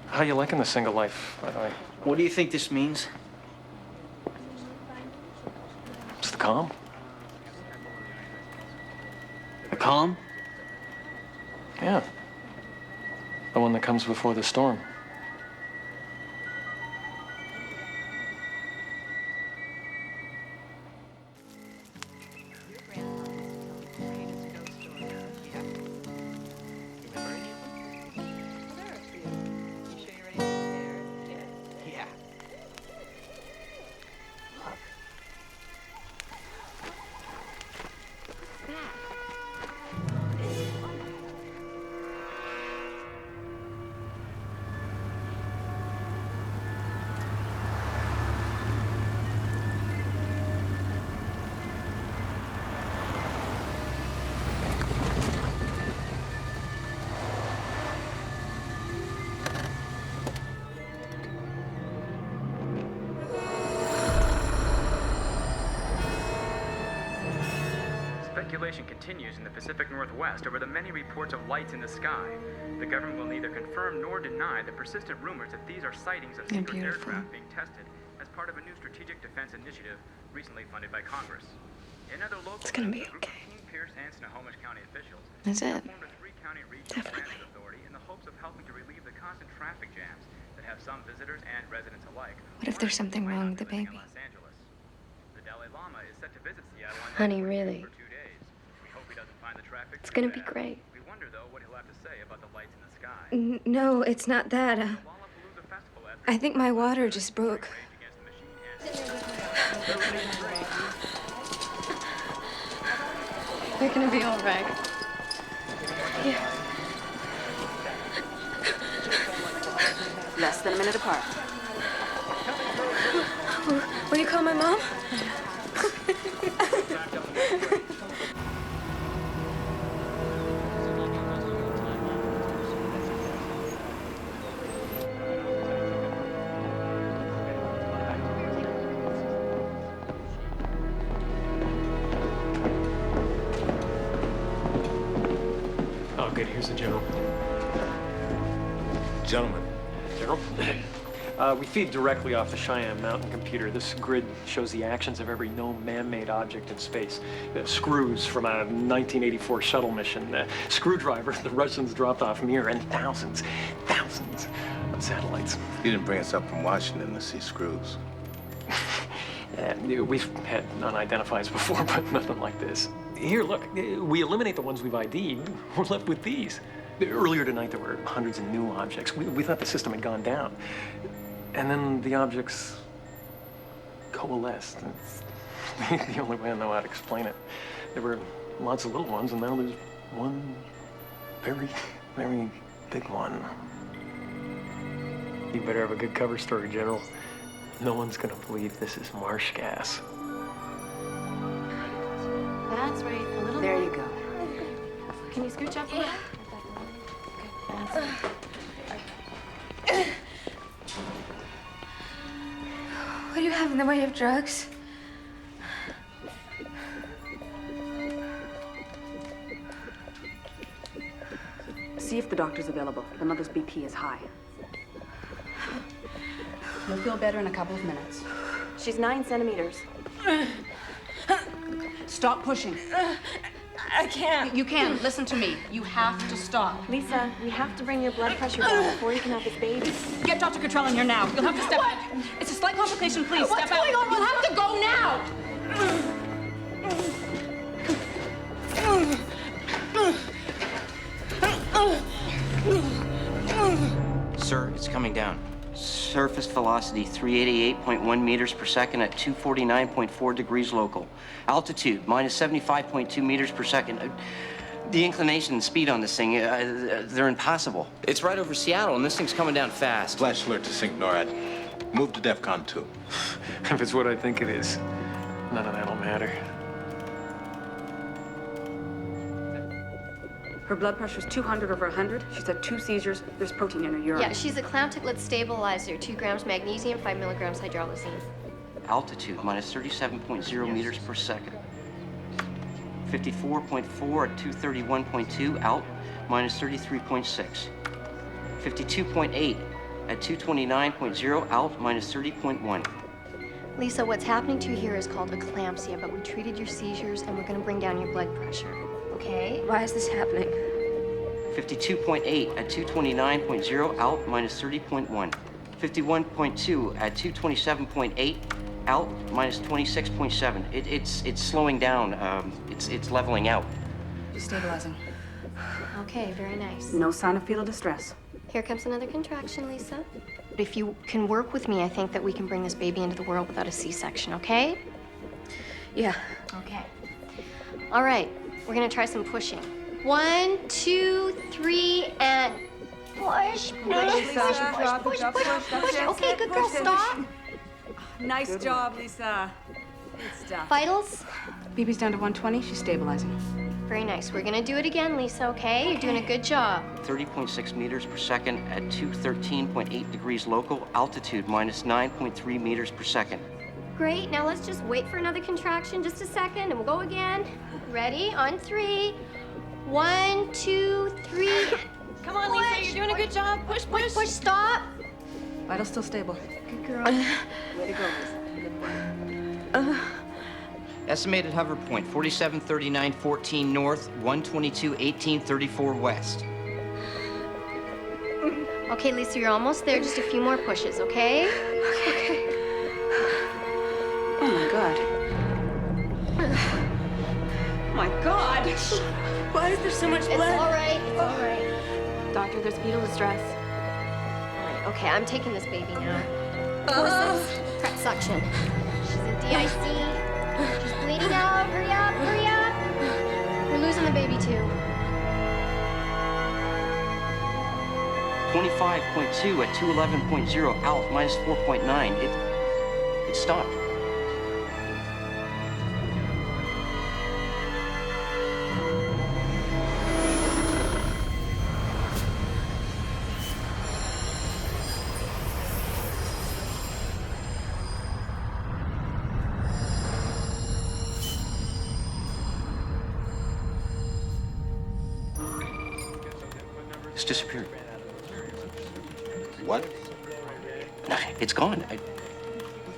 How you liking the single life, by the way? What do you think this means? It's the calm. The calm? Yeah. The one that comes before the storm. Speculation continues in the Pacific Northwest over the many reports of lights in the sky. The government will neither confirm nor deny the persistent rumors that these are sightings of secret aircraft being tested as part of a new strategic defense initiative recently funded by Congress. In other local It's gonna be news, a group of King, Pierce, and Snohomish County officials That's it. formed a three-county regional transit authority in the hopes of helping to relieve the constant traffic jams that have some visitors and residents alike. What if there's something wrong with the baby? The Dalai Lama is set to visit Seattle on Honey, really. for 2 days. We hope he doesn't find the traffic It's too gonna be bad. great. We wonder though what he'll have to say about the lights in the sky. No, it's not that. I think my water just broke. They're gonna be all right. Yeah. Less than a minute apart. Will you call my mom? Oh, good. Here's the general. Gentlemen. General? We feed directly off the Cheyenne Mountain computer. This grid shows the actions of every known man-made object in space. Screws from a 1984 shuttle mission, screwdriver the Russians dropped off Mir, and thousands of satellites. You didn't bring us up from Washington to see screws. We've had unidentifieds before, but nothing like this. Here, look, we eliminate the ones we've ID'd. We're left with these. Earlier tonight, there were hundreds of new objects. We thought the system had gone down. And then the objects coalesced. It's the only way I know how to explain it. There were lots of little ones, and now there's one very, very big one. You better have a good cover story, General. No one's gonna believe this is marsh gas. That's right. A little there you go. Can you scooch up a little? That's it. What do you have in the way of drugs? See if the doctor's available. The mother's BP is high. You'll feel better in a couple of minutes. She's 9 centimeters. Stop pushing. I can't. You can. Listen to me. You have to stop. Lisa, we have to bring your blood pressure down before you can have this baby. Get Dr. Cottrell in here now. You'll have to step out. It's a slight complication. Please What's step out. going on? You'll have to go now. Sir, it's coming down. Surface velocity 388.1 meters per second at 249.4 degrees local. Altitude minus 75.2 meters per second. The inclination and speed on this thing, they're impossible. It's right over Seattle, and this thing's coming down fast. Flash alert to sync NORAD. Move to DEFCON 2. If it's what I think it is, none of that'll matter. Her blood pressure's 200/100. She's had 2 seizures. There's protein in her urine. Yeah, she's a clown-ticlet stabilizer. 2 grams magnesium, 5 milligrams hydralazine. Altitude, minus 37.0 meters per second. 54.4 at 231.2, alt, minus 33.6. 52.8 at 229.0, alt, minus 30.1. Lisa, what's happening to you here is called eclampsia, but we treated your seizures and we're gonna bring down your blood pressure, okay? Why is this happening? 52.8 at 229.0, alt, minus 30.1. 51.2 at 227.8, alt, minus 26.7. It's slowing down. It's leveling out. She's stabilizing. Okay, very nice. No sign of fetal distress. Here comes another contraction, Lisa. But if you can work with me, I think that we can bring this baby into the world without a C-section, okay? Yeah. Okay. All right, we're gonna try some pushing. 1, 2, 3, and push, push, push. Okay, good girl, stop. Nice job, Lisa. Good stuff. Vitals? BB's down to 120. She's stabilizing. Very nice. We're gonna do it again, Lisa, okay? You're doing a good job. 30.6 meters per second at 213.8 degrees local, altitude minus 9.3 meters per second. Great, now let's just wait for another contraction, just a second, and we'll go again. Ready? On 3. 1, 2, 3. Come on, Lisa, you're doing a good job. Push, push. Push, stop. Vital's still stable. Good girl. Way to go, Lisa. Estimated hover point, 4739.14 north, 122.18.34 west. Okay, Lisa, you're almost there. Just a few more pushes, okay? Okay. Oh, my God. Oh, my God. Why is there so much blood? It's all right. It's all right. Doctor, there's fetal distress. All right, okay, I'm taking this baby now. Forceps, prep suction. She's in DIC. She's bleeding out. Hurry up, hurry up. We're losing the baby, too. 25.2 at 211.0, alt, minus 4.9. It stopped. It's disappeared. What? It's gone.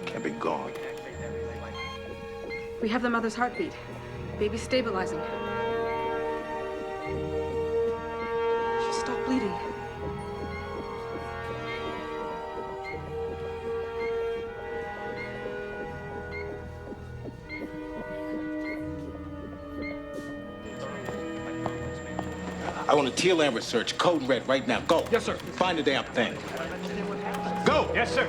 Can't be gone. We have the mother's heartbeat. Baby's stabilizing. She stopped bleeding. I want a teal amber search, code red right now. Go. Yes, sir. Find the damn thing. Go. Yes, sir.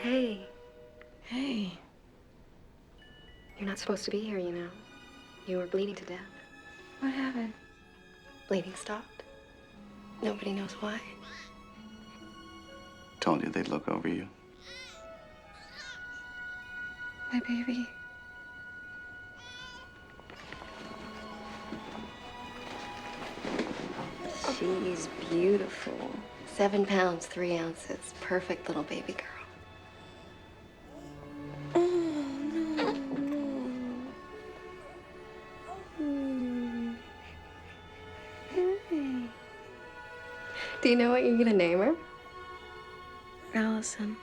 Hey, Hey. you're not supposed to be here, you know. You were bleeding to death. What happened? Bleeding stopped. Nobody knows why. Told you they'd look over you. My baby. She's beautiful. 7 pounds, 3 ounces. Perfect little baby girl. Do you know what you're gonna name her? Allison.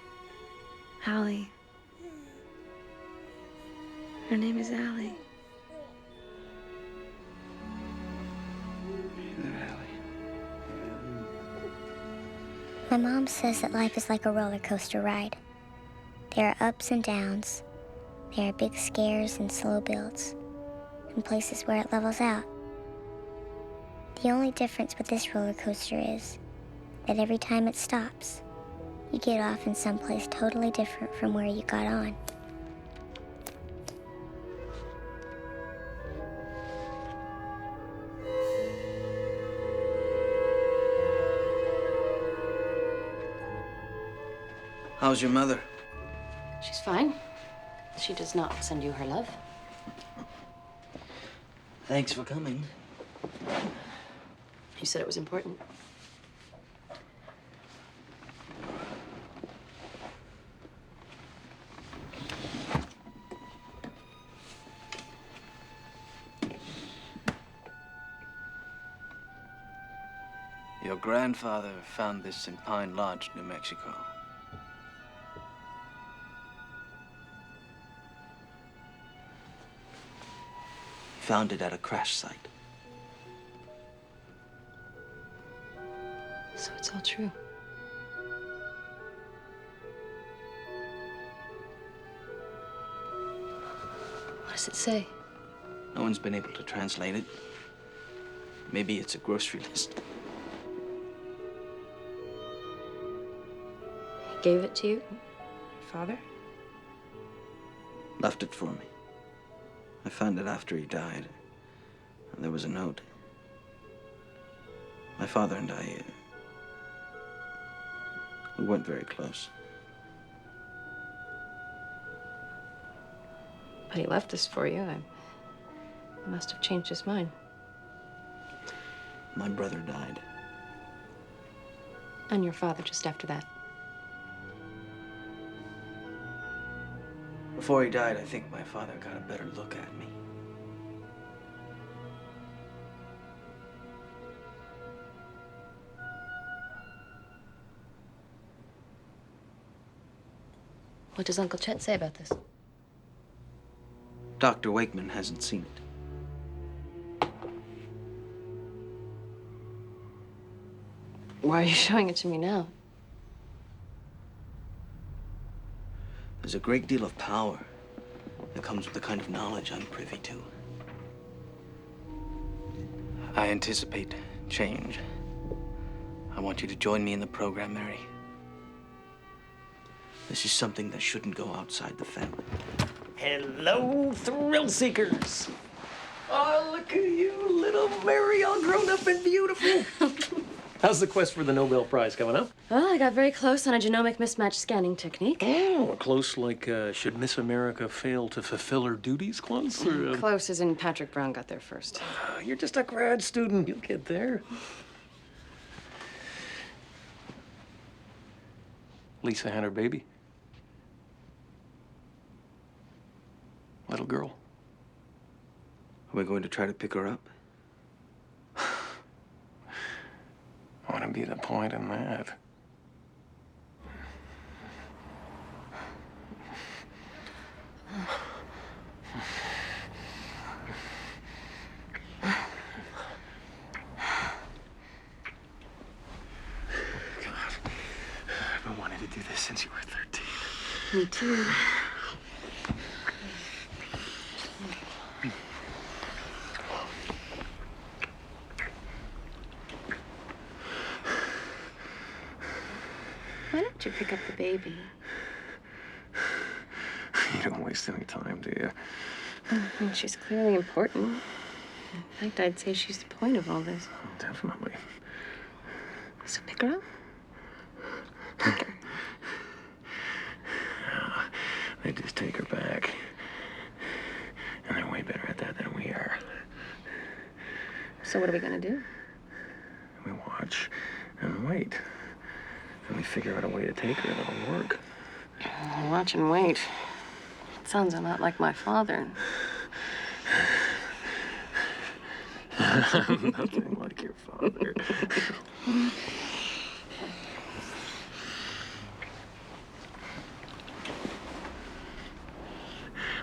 Allie. Her name is Allie. My mom says that life is like a roller coaster ride. There are ups and downs. There are big scares and slow builds, and places where it levels out. The only difference with this roller coaster is that every time it stops, you get off in someplace totally different from where you got on. How's your mother? She's fine. She does not send you her love. Thanks for coming. You said it was important. Your grandfather found this in Pine Lodge, New Mexico. He found it at a crash site. So it's all true. What does it say? No one's been able to translate it. Maybe it's a grocery list. He gave it to you? Your father? Left it for me. I found it after he died. And there was a note. My father and I, we weren't very close. But he left this for you. He must have changed his mind. My brother died. And your father just after that. Before he died, I think my father got a better look at me. What does Uncle Chet say about this? Dr. Wakeman hasn't seen it. Why are you showing it to me now? There's a great deal of power that comes with the kind of knowledge I'm privy to. I anticipate change. I want you to join me in the program, Mary. This is something that shouldn't go outside the family. Hello, thrill seekers. Oh, look at you, little Mary, all grown up and beautiful. How's the quest for the Nobel Prize coming up? Well, I got very close on a genomic mismatch scanning technique. Oh, close like, should Miss America fail to fulfill her duties close? Or, Close as in Patrick Brown got there first. You're just a grad student. You'll get there. Lisa had her baby. Little girl. Are we going to try to pick her up? What would be the point in that? I've been wanting to do this since you were 13. Me too. Why don't you pick up the baby? You don't waste any time, do you? I mean, she's clearly important. In fact, I'd say she's the point of all this. Definitely. So pick her up. They just take her back. And they're way better at that than we are. So what are we gonna do? We watch and wait. And we figure out a way to take her that'll work. Watch and wait. It sounds a lot like my father. Nothing like your father.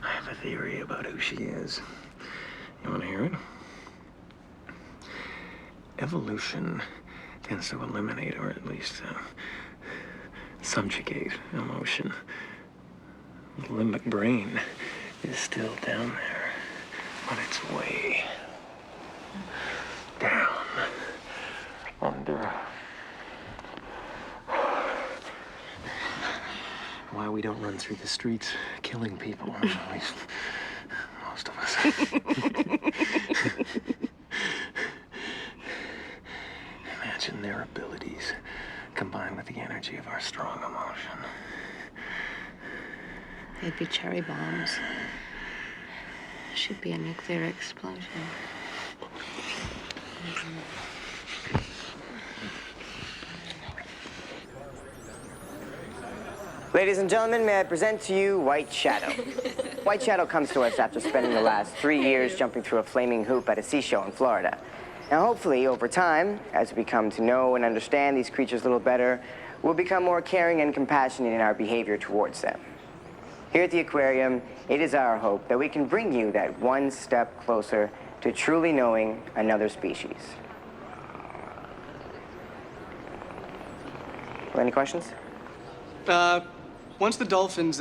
I have a theory about who she is. You want to hear it? Evolution tends to eliminate, or at least subjugate, emotion. The limbic brain is still down there, on its way down. wonder why we don't run through the streets killing people. At least most of us. Imagine their abilities combined with the energy of our strong emotion. They'd be cherry bombs. Should be a nuclear explosion. Ladies and gentlemen, may I present to you White Shadow. White Shadow comes to us after spending the last 3 years jumping through a flaming hoop at a seashore in Florida. Now, hopefully, over time, as we come to know and understand these creatures a little better, we'll become more caring and compassionate in our behavior towards them. Here at the aquarium, it is our hope that we can bring you that one step closer to truly knowing another species. Any questions? Once the dolphin's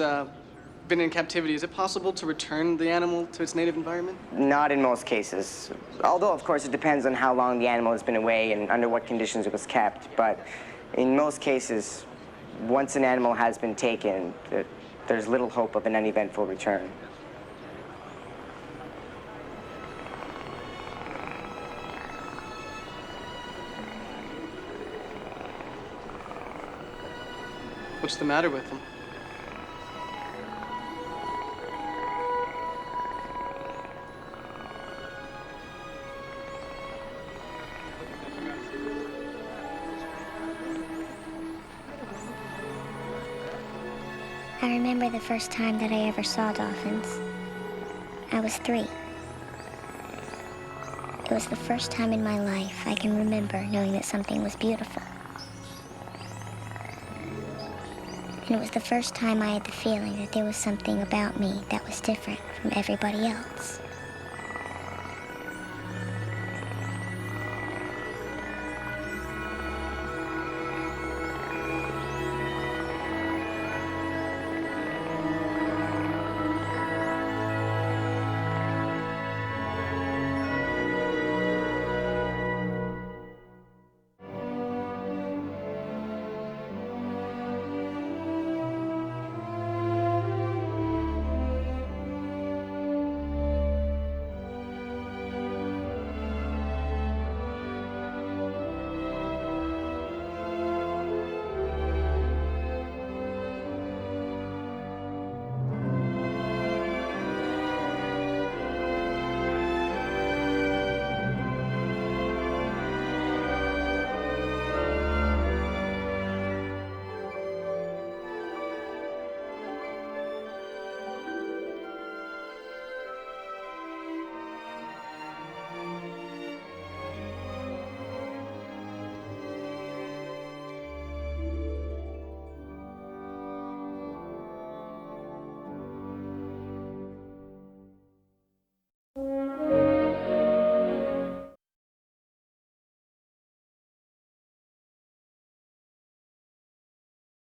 been in captivity, is it possible to return the animal to its native environment? Not in most cases. Although, of course, it depends on how long the animal has been away and under what conditions it was kept. But in most cases, once an animal has been taken, there's little hope of an uneventful return. What's the matter with them? I remember the first time that I ever saw dolphins. I was 3. It was the first time in my life I can remember knowing that something was beautiful. And it was the first time I had the feeling that there was something about me that was different from everybody else.